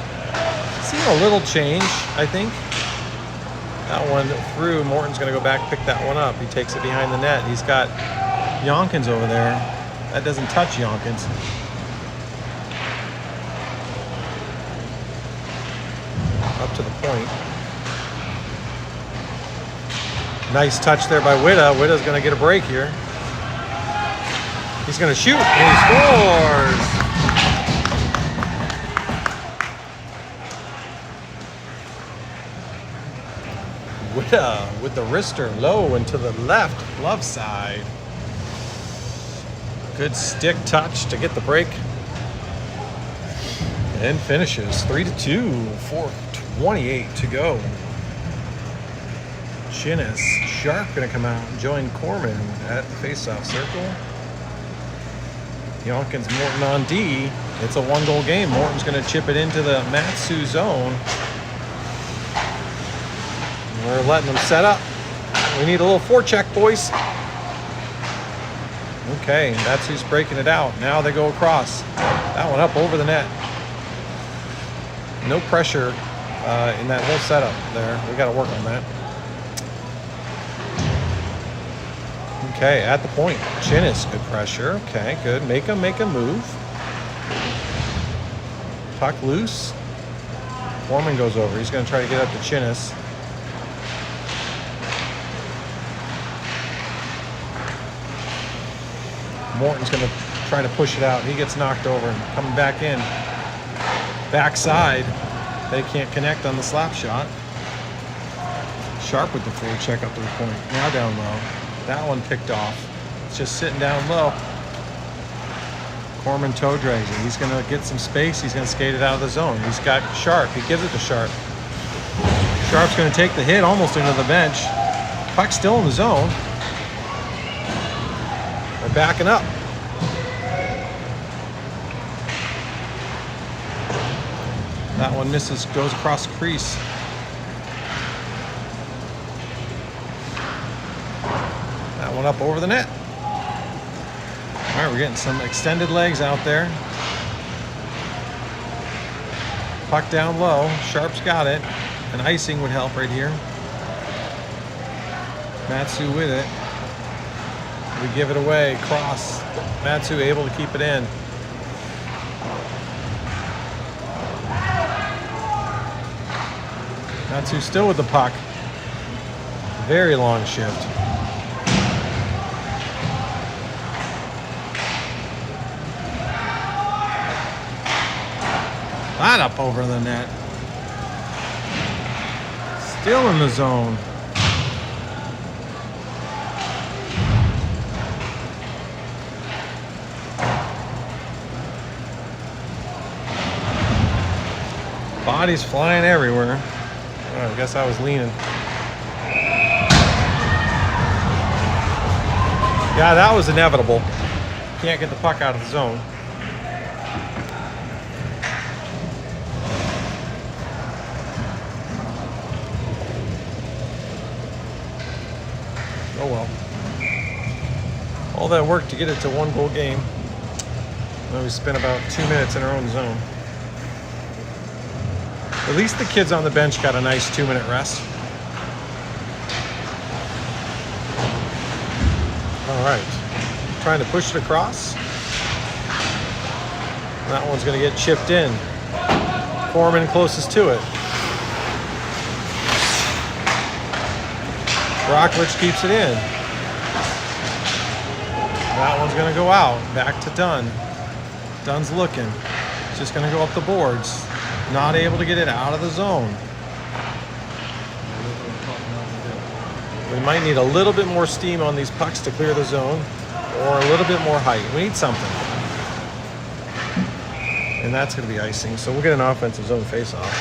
see a little change, I think. That one through. Morton's going to go back and pick that one up. He takes it behind the net. He's got Yonkins over there. That doesn't touch Yonkins. Up to the point. Nice touch there by Widow. Widow's going to get a break here. He's going to shoot, and he scores! Morita with the wrister low and to the left glove side. Good stick touch to get the break. And finishes 3-2, 4:28 to go. Chinnis, Sharp gonna come out and join Corman at the face-off circle. Yonkins, Morton on D. It's a 1-goal game. Morton's gonna chip it into the Matsu zone. We're letting them set up. We need a little forecheck, boys. Okay, that's who's breaking it out. Now they go across. That one up over the net. No pressure in that whole setup there. We got to work on that. Okay, at the point. Chinnis, good pressure. Okay, good. Make him move. Puck loose. Foreman goes over. He's going to try to get up to Chinnis. Morton's going to try to push it out. He gets knocked over and coming back in. Backside. They can't connect on the slap shot. Sharp with the full check up to the point. Now down low. That one picked off. It's just sitting down low. Corman toe drags it. He's going to get some space. He's going to skate it out of the zone. He's got Sharp. He gives it to Sharp. Sharp's going to take the hit almost into the bench. Puck's still in the zone. They're backing up. That one misses, goes across the crease. That one up over the net. All right, we're getting some extended legs out there. Puck down low. Sharp's got it. An icing would help right here. Matsu with it. We give it away. Cross. Matsu able to keep it in. Matsu still with the puck. Very long shift. That up over the net. Still in the zone. Bodies flying everywhere. Oh, I guess I was leaning. Yeah, that was inevitable. Can't get the puck out of the zone. Oh well. All that work to get it to 1-goal game. Then we spent about 2 minutes in our own zone. At least the kids on the bench got a nice 2-minute rest. All right, trying to push it across. That one's gonna get chipped in. Foreman closest to it. Rockledge keeps it in. That one's gonna go out, back to Dunn. Dunn's looking, it's just gonna go up the boards. Not able to get it out of the zone. We might need a little bit more steam on these pucks to clear the zone, or a little bit more height. We need something. And that's going to be icing. So we'll get an offensive zone face-off.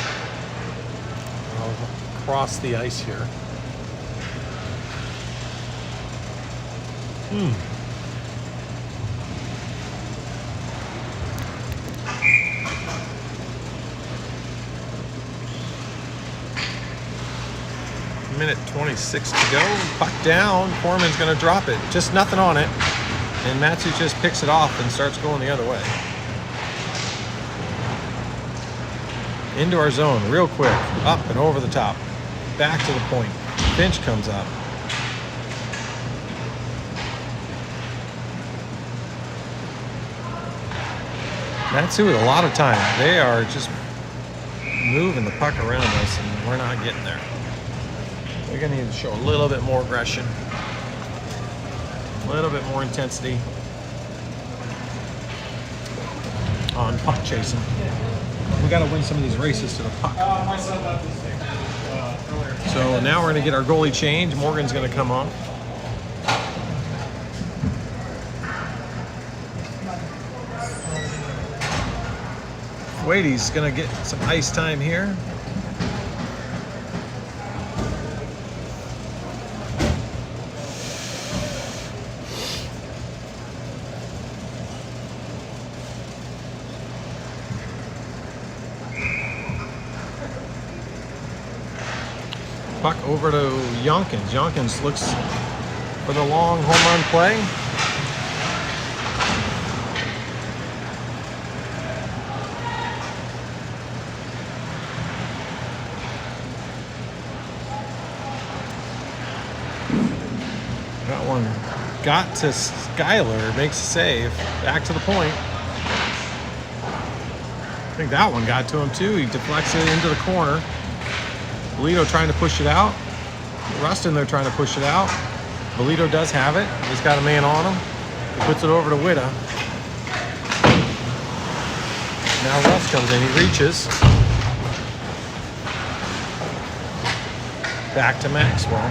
I'll cross the ice here. Minute 26 to go. Puck down. Foreman's going to drop it. Just nothing on it. And Matsu just picks it off and starts going the other way. Into our zone real quick. Up and over the top. Back to the point. Finch comes up. Matsu with a lot of time. They are just moving the puck around us and we're not getting there. We're going to need to show a little bit more aggression, a little bit more intensity on puck chasing. We got to win some of these races to the puck. My son left this thing earlier. So now we're going to get our goalie change. Morgan's going to come on. Wade's going to get some ice time here. Puck over to Yonkins. Yonkins looks for the long home run play. Got one. Got to Skyler. Makes a save. Back to the point. I think that one got to him too. He deflects it into the corner. Bolito trying to push it out. Rustin there trying to push it out. Bolito does have it. He's got a man on him. He puts it over to Witta. Now Russ comes in. He reaches. Back to Maxwell.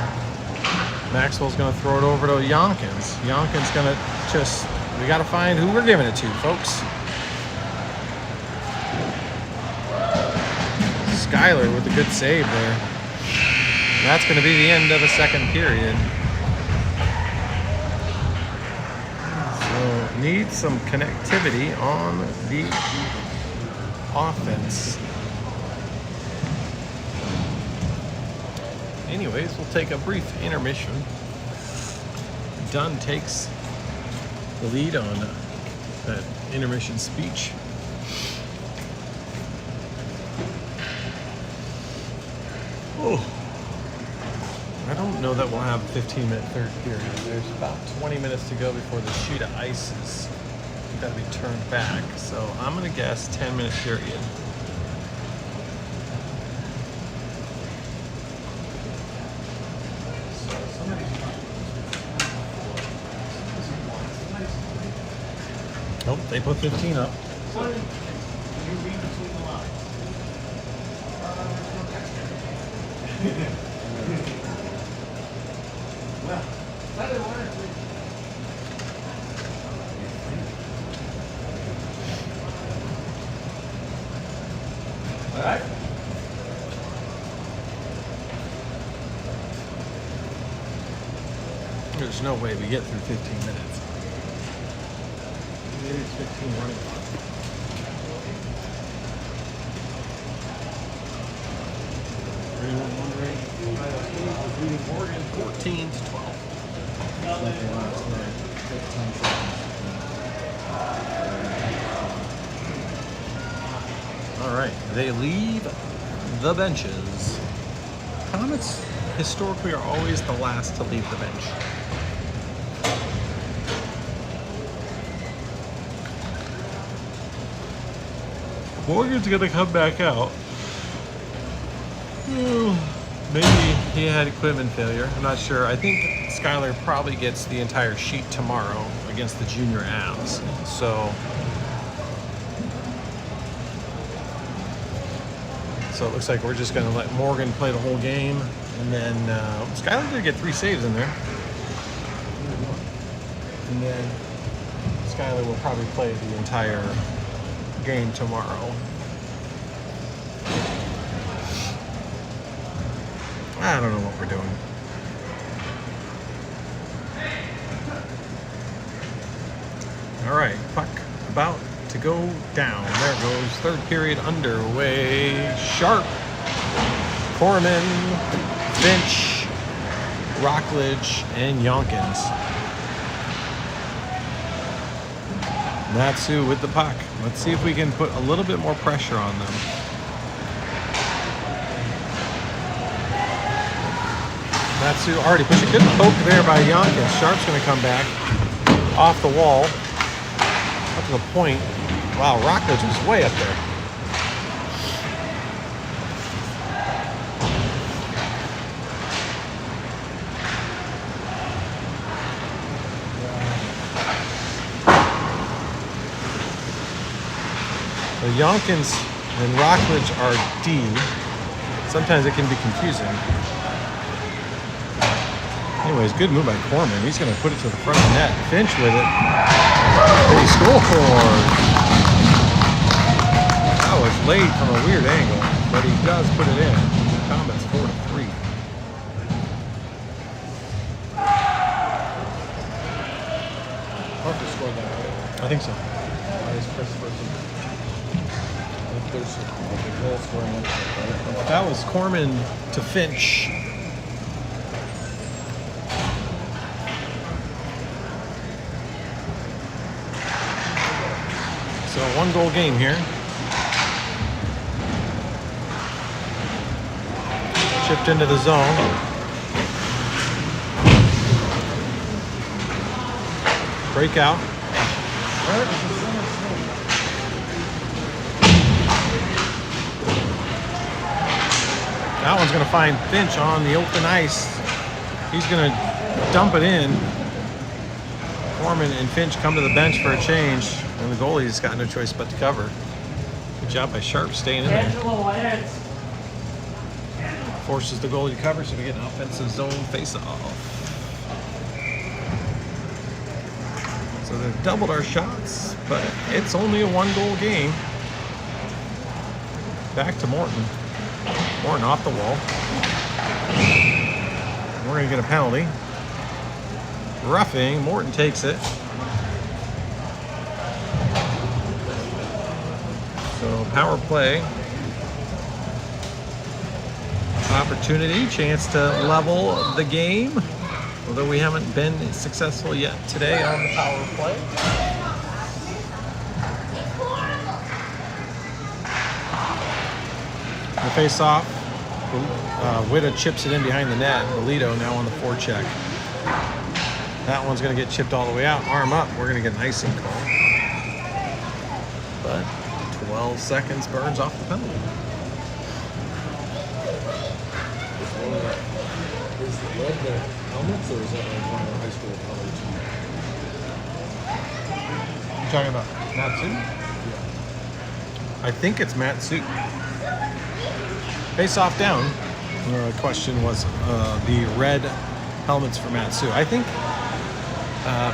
Maxwell's going to throw it over to Yonkins. Yonkins going to just, we got to find who we're giving it to, folks. Skyler with a good save there. That's going to be the end of the second period. So need some connectivity on the offense. Anyways, we'll take a brief intermission. Dunn takes the lead on that intermission speech. Oh, I don't know that we'll have a 15-minute third period. There's about 20 minutes to go before the sheet of ice is got to be turned back. So I'm going to guess 10-minute period. Nope, they put 15 up. All right. There's no way we get through 15 minutes. Maybe it's 15 running clock. Leading Oregon 14-12. All right, they leave the benches. Comets historically are always the last to leave the bench. Morgan's gonna come back out. Maybe he had equipment failure. I'm not sure. I think Skyler probably gets the entire sheet tomorrow against the junior Avs. So it looks like we're just gonna let Morgan play the whole game, and then Skyler did get 3 saves in there. And then Skyler will probably play the entire game tomorrow. I don't know what we're doing. All right, puck about to go down. There it goes. Third period underway. Sharp, Corman, Finch, Rockledge, and Yonkins. Matsu with the puck. Let's see if we can put a little bit more pressure on them. Matsu already pushed a good poke there by Yonkins. Sharp's going to come back off the wall. Up to the point. Wow, Rockledge was way up there. The Yonkins and Rockledge are D. Sometimes it can be confusing. Anyways, good move by Corman. He's going to put it to the front of the net. Finch with it. And he scores. That was late from a weird angle, but he does put it in. Comets 4-3. Parker scored that, right? I think so. Nice first person. I think there's a goal scoring one. Right? That was Corman to Finch. So 1-goal game here. Chipped into the zone. Breakout. That one's going to find Finch on the open ice. He's going to dump it in. Corman and Finch come to the bench for a change, and the goalie's got no choice but to cover. Good job by Sharp staying in there. Forces the goalie to cover, so we get an offensive zone face-off. So they've doubled our shots, but it's only a 1-goal game. Back to Morton. Morton off the wall. We're going to get a penalty. Roughing. Morton takes it. So power play. Opportunity, chance to level the game. Although we haven't been successful yet today on the power play. The face-off. Witta chips it in behind the net. Bolito now on the forecheck. That one's going to get chipped all the way out. Arm up. We're going to get an icing call. But 12 seconds burns off the penalty. Is the red the helmets, or is that like one of the high school colors? You talking about Matsu? Yeah. I think it's Matsu. Face off down. The question was the red helmets for Matsu. I think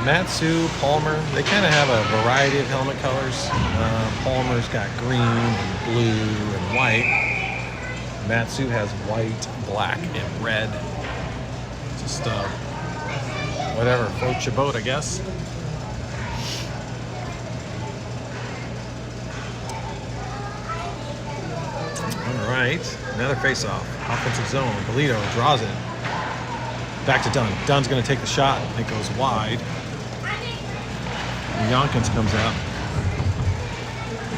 Matsu, Palmer, they kind of have a variety of helmet colors. Palmer's got green and blue and white. Matsu has white, black, and red. Just whatever floats your boat, I guess. All right, another face-off. Offensive zone. Bolito draws it. Back to Dunn. Dunn's going to take the shot. It goes wide. And Yonkins comes out.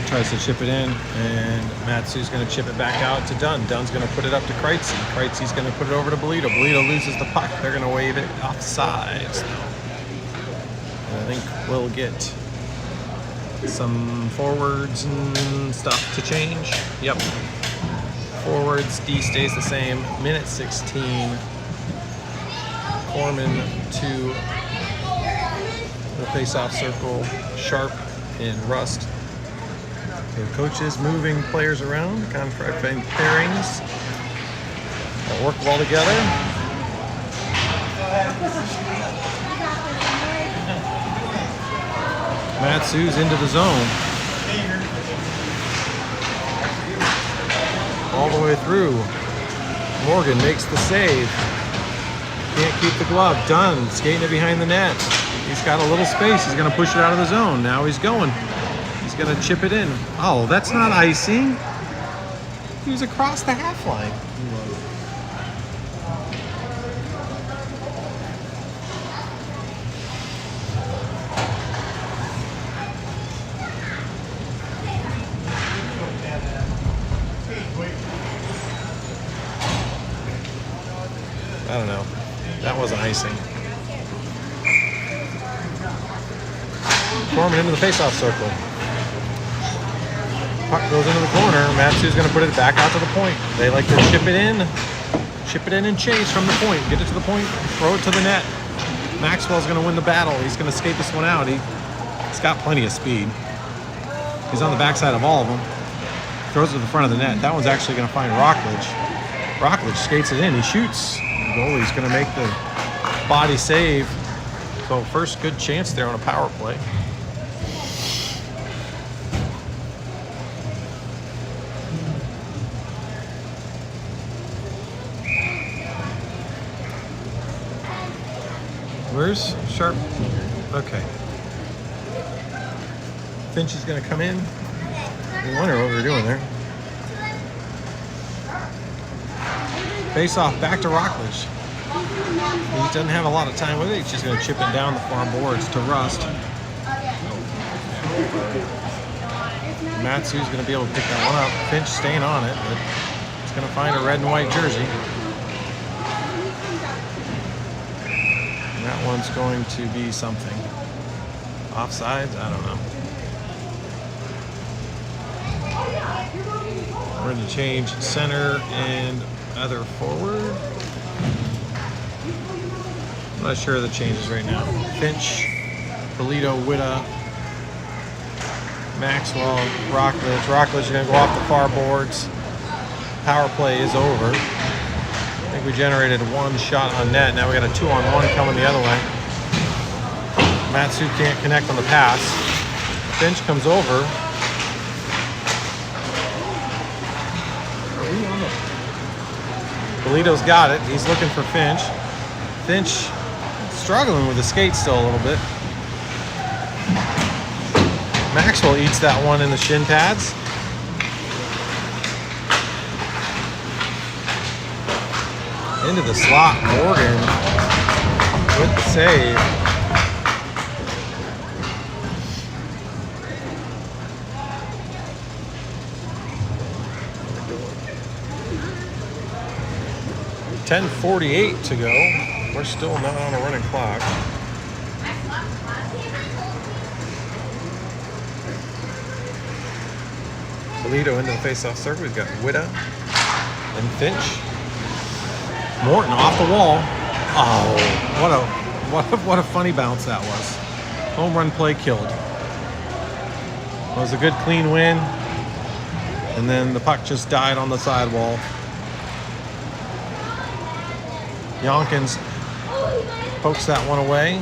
Tries to chip it in, and Matsu's going to chip it back out to Dunn. Dunn's going to put it up to Kreitzy. Kreitzy's going to put it over to Bolito. Bolito loses the puck. They're going to wave it offside. And I think we'll get some forwards and stuff to change. Yep. Forwards, D stays the same. Minute 16. Corman to the face-off circle. Sharp and Rust. So coaches moving players around, contracting pairings that work well together. Matsu's into the zone. All the way through. Morgan makes the save. Can't keep the glove. Dunn skating it behind the net. He's got a little space. He's going to push it out of the zone. Now he's going. He's going to chip it in. Oh, that's not icing. He was across the half line. I don't know. That wasn't icing. Corman into the face-off circle. Puck goes into the corner. Matsu's going to put it back out to the point. They like to chip it in and chase from the point. Get it to the point, throw it to the net. Maxwell's going to win the battle. He's going to skate this one out. He's got plenty of speed. He's on the backside of all of them. Throws it to the front of the net. That one's actually going to find Rockledge. Rockledge skates it in. He shoots. The goalie's going to make the body save. So first good chance there on a power play. Where's Sharp? Okay. Finch is going to come in. I wonder what we're doing there. Face off back to Rockledge. He doesn't have a lot of time with it. He's just going to chip it down the far boards to Rust. Matsu's going to be able to pick that one up. Finch staying on it, but he's going to find a red and white jersey. And that one's going to be something. Offsides? I don't know. We're going to change center and other forward. I'm not sure of the changes right now. Finch, Polito, Witta, Maxwell, Rockledge. Rockledge is going to go off the far boards. Power play is over. I think we generated one shot on net. Now we got a 2-on-1 coming the other way. Matsu can't connect on the pass. Finch comes over. Polito's got it. He's looking for Finch. Finch struggling with the skate still a little bit. Maxwell eats that one in the shin pads. Into the slot. Morgan with the save. .10:48 to go. We're still not on a running clock. Polito into the face-off circle. We've got Witta and Finch. Morton off the wall. Oh, what a funny bounce that was. Home run play killed. It was a good clean win, and then the puck just died on the sidewall. Yonkins pokes that one away.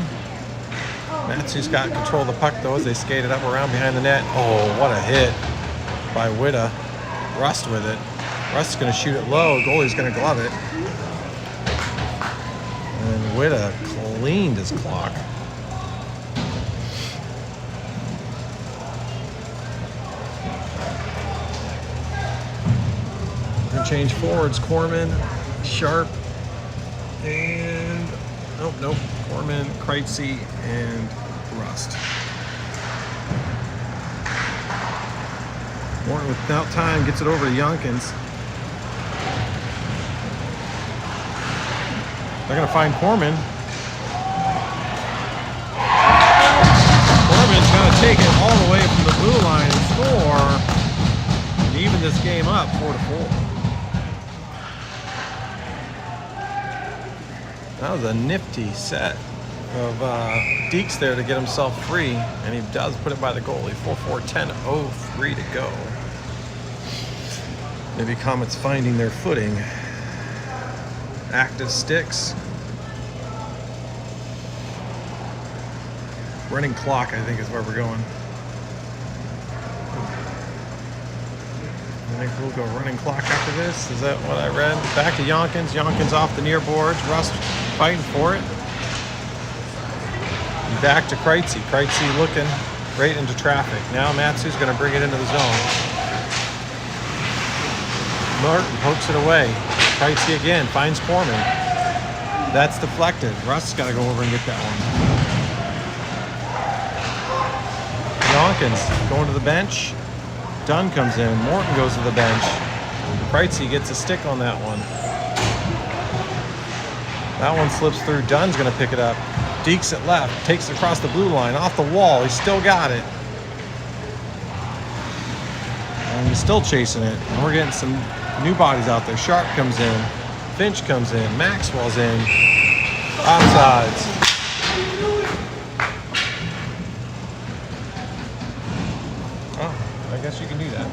Matsu's got control of the puck though as they skate it up around behind the net. Oh, what a hit by Witta. Rust with it. Rust's going to shoot it low. Goalie's going to glove it. And Witta cleaned his clock. We're going to change forwards. Corman, Sharp, and nope. Corman, Kreitzy, and Rust. Morton without time gets it over to Yonkins. They're gonna find Corman. Corman's gonna take it all the way from the blue line and score, and even this game up 4-4. That was a nifty set of dekes there to get himself free, and he does put it by the goalie. 4-4, 10:03 to go. Maybe Comets finding their footing. Active sticks. Running clock, I think, is where we're going. I think we'll go running clock after this. Is that what I read? Back to Yonkins. Yonkins off the near boards. Rust fighting for it. And back to Kreitzy. Kreitzy looking right into traffic. Now Matsu's going to bring it into the zone. Martin pokes it away. Kreitzy again finds Corman. That's deflected. Rust's got to go over and get that one. Yonkins going to the bench. Dunn comes in. Morton goes to the bench. Kreitzy gets a stick on that one. That one slips through. Dunn's going to pick it up. Dekes it left. Takes it across the blue line. Off the wall. He's still got it. And he's still chasing it. And we're getting some new bodies out there. Sharp comes in. Finch comes in. Maxwell's in. Offsides. I guess you can do that.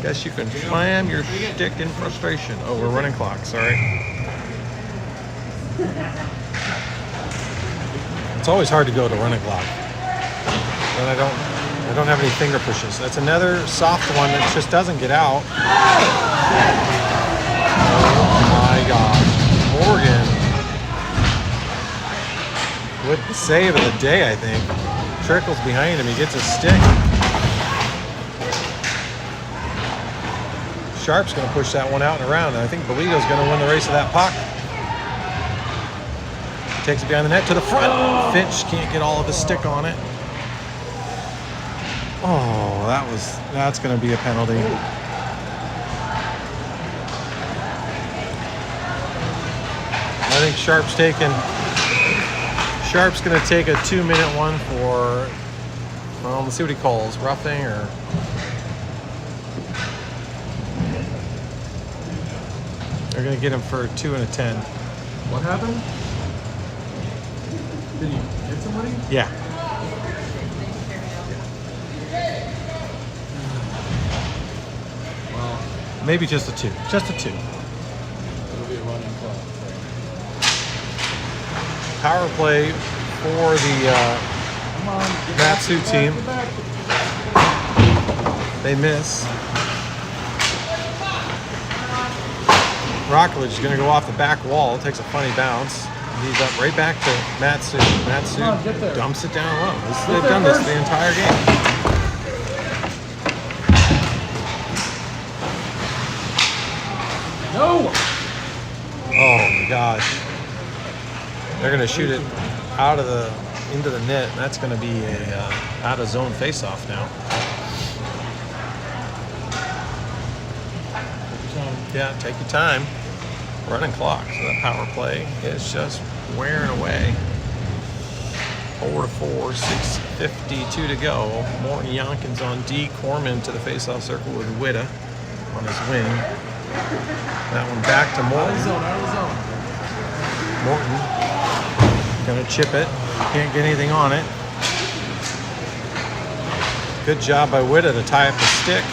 Guess you can slam your stick in frustration. Oh, we're running clock. Sorry. It's always hard to go to running clock. And I don't have any finger pushes. That's another soft one that just doesn't get out. Oh my gosh. Morgan with the save of the day, I think. Trickles behind him. He gets a stick. Sharp's going to push that one out and around. And I think Bolito's going to win the race of that puck. Takes it behind the net to the front. Finch can't get all of his stick on it. Oh, that's going to be a penalty. I think Sharp's going to take a 2-minute one for, well, let's see what he calls, roughing or. They're going to get him for a 2 and a 10. What happened? Did he hit somebody? Yeah. Well, Maybe just a 2. Just a 2. it'll be a running clock. Power play for the Come on. Get Matsu back, team. get back. They miss. Rockledge is going to go off the back wall. Takes a funny bounce. He's up right back to Matsu. Matsu Come on, get there. dumps it down low. Get They've there done this first. the entire game. No! Oh my gosh. They're going to shoot it out of into the net. And that's going to be a out of zone face-off now. Yeah, take your time. Running clock. So that power play is just wearing away. 4-4, 6:52 to go. Morton Yonkins on D. Corman to the face-off circle with Witta on his wing. That one back to Out Morton. of zone, out of zone. Morton gonna chip it. Can't get anything on it. Good job by Witta to tie up the stick.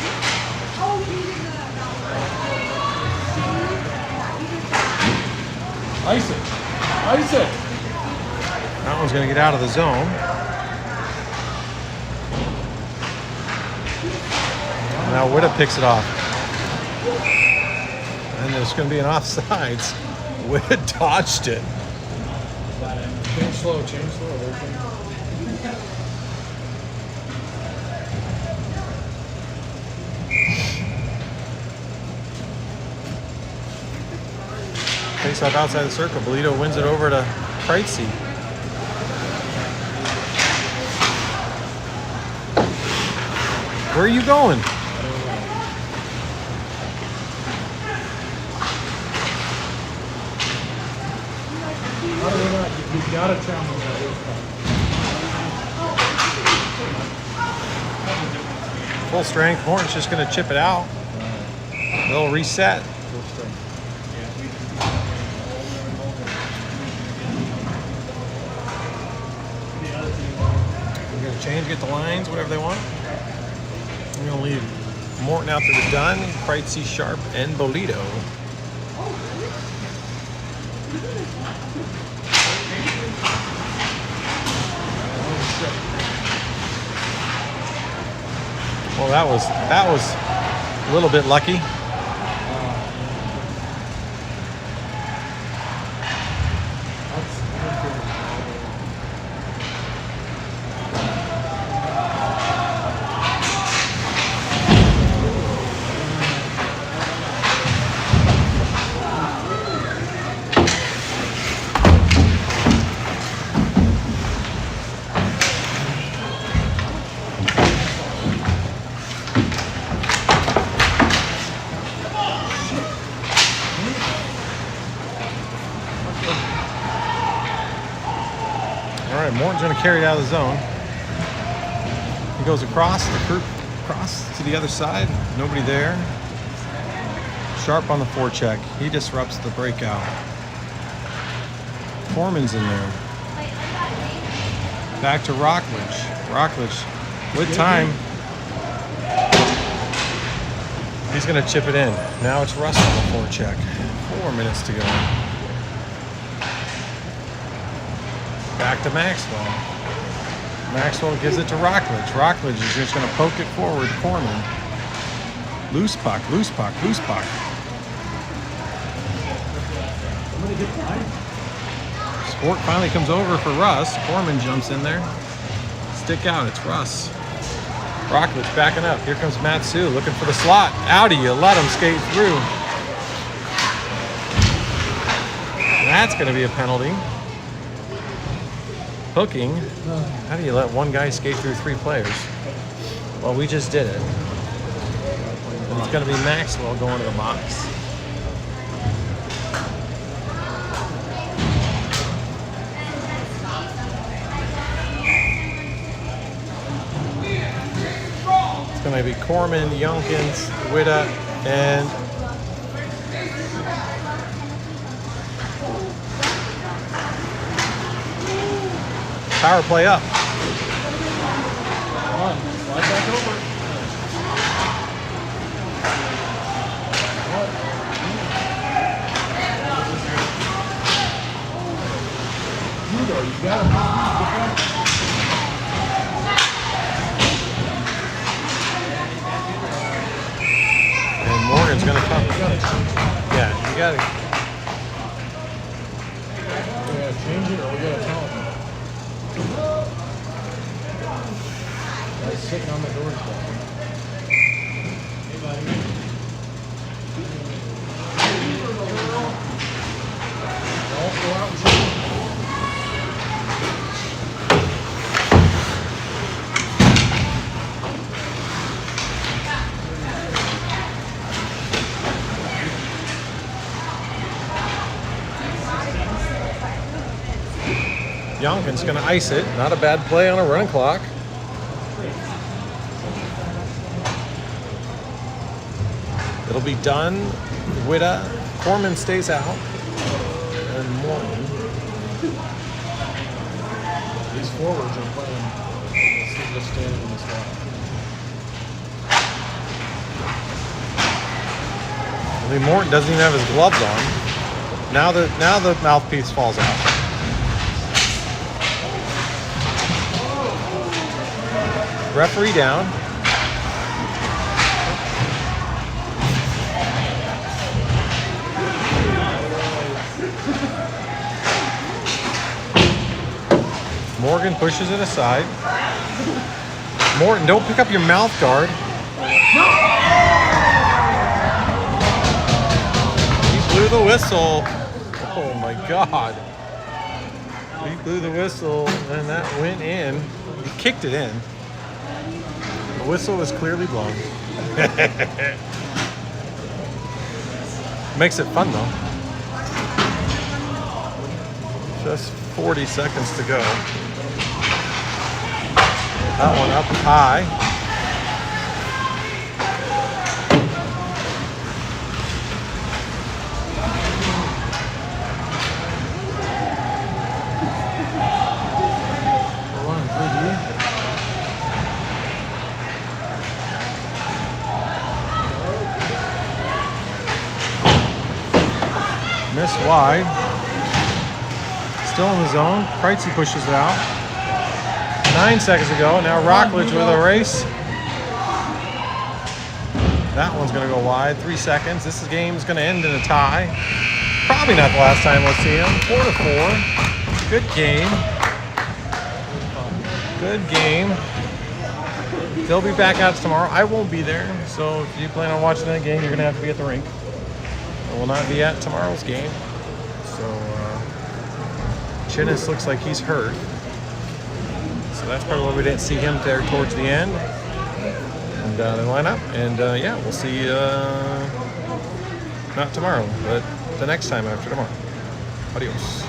Ice it. Ice it. That one's gonna get out of the zone. Now Witta picks it off. And there's gonna be an offsides. Witta dodged it. Change slow, change slow. Face off outside the circle. Bolito wins it over to Kreitzy. Where are you going? You gotta challenge that. Full strength. Horton's just going to chip it out. They'll reset. We're going to change, get the lines, whatever they want. We're going to leave Morton out to the done. Kreitzy, Sharp, and Bolito. Well, that was a little bit lucky. All right, Morton's going to carry it out of the zone. He goes across to the other side. Nobody there. Sharp on the forecheck. He disrupts the breakout. Foreman's in there. Back to Rockledge. Rockledge with time. He's going to chip it in. Now it's Russ on the forecheck. 4 minutes to go. Back to Maxwell. Maxwell gives it to Rockledge. Rockledge is just going to poke it forward. Corman. Loose puck, loose puck, loose puck. Sport finally comes over for Russ. Corman jumps in there. Stick out, it's Russ. Rockledge backing up. Here comes Matsu looking for the slot. Outie, you let him skate through. That's going to be a penalty. Hooking. How do you let one guy skate through 3 players? Well, we just did it. And it's going to be Maxwell going to the box. It's going to be Corman, Youngkins, Witta, and power play up. Come on, slide back over. Hugo, you got him. And Morgan's going to come. Yeah, you got it. We gotta change it or we gotta tell him. Guy's sitting on the doorstep. Hey, buddy. Don't go out and shoot. Youngkin's going to ice it. Not a bad play on a run clock. It'll be done. Witta. Corman stays out. And Morgan. These forwards are playing. Just standing in the spot. I mean, Morton doesn't even have his gloves on. Now the mouthpiece falls out. Referee down. Morgan pushes it aside. Morton, don't pick up your mouth guard. He blew the whistle. Oh my God. He blew the whistle and that went in. He kicked it in. The whistle was clearly blown. Makes it fun though. Just 40 seconds to go. That one up high. We're running 3D. Missed wide. Still in the zone. Kreitzy pushes it out. 9 seconds ago. Now Rockledge with a race. That one's going to go wide. 3 seconds. This game's going to end in a tie. Probably not the last time we'll see him. 4-4. Good game. Good game. They'll be back out tomorrow. I won't be there. So if you plan on watching that game, you're going to have to be at the rink. I will not be at tomorrow's game. So Chinnis looks like he's hurt. So that's probably why we didn't see him there towards the end. And they line up. And yeah, we'll see not tomorrow, but the next time after tomorrow. Adios.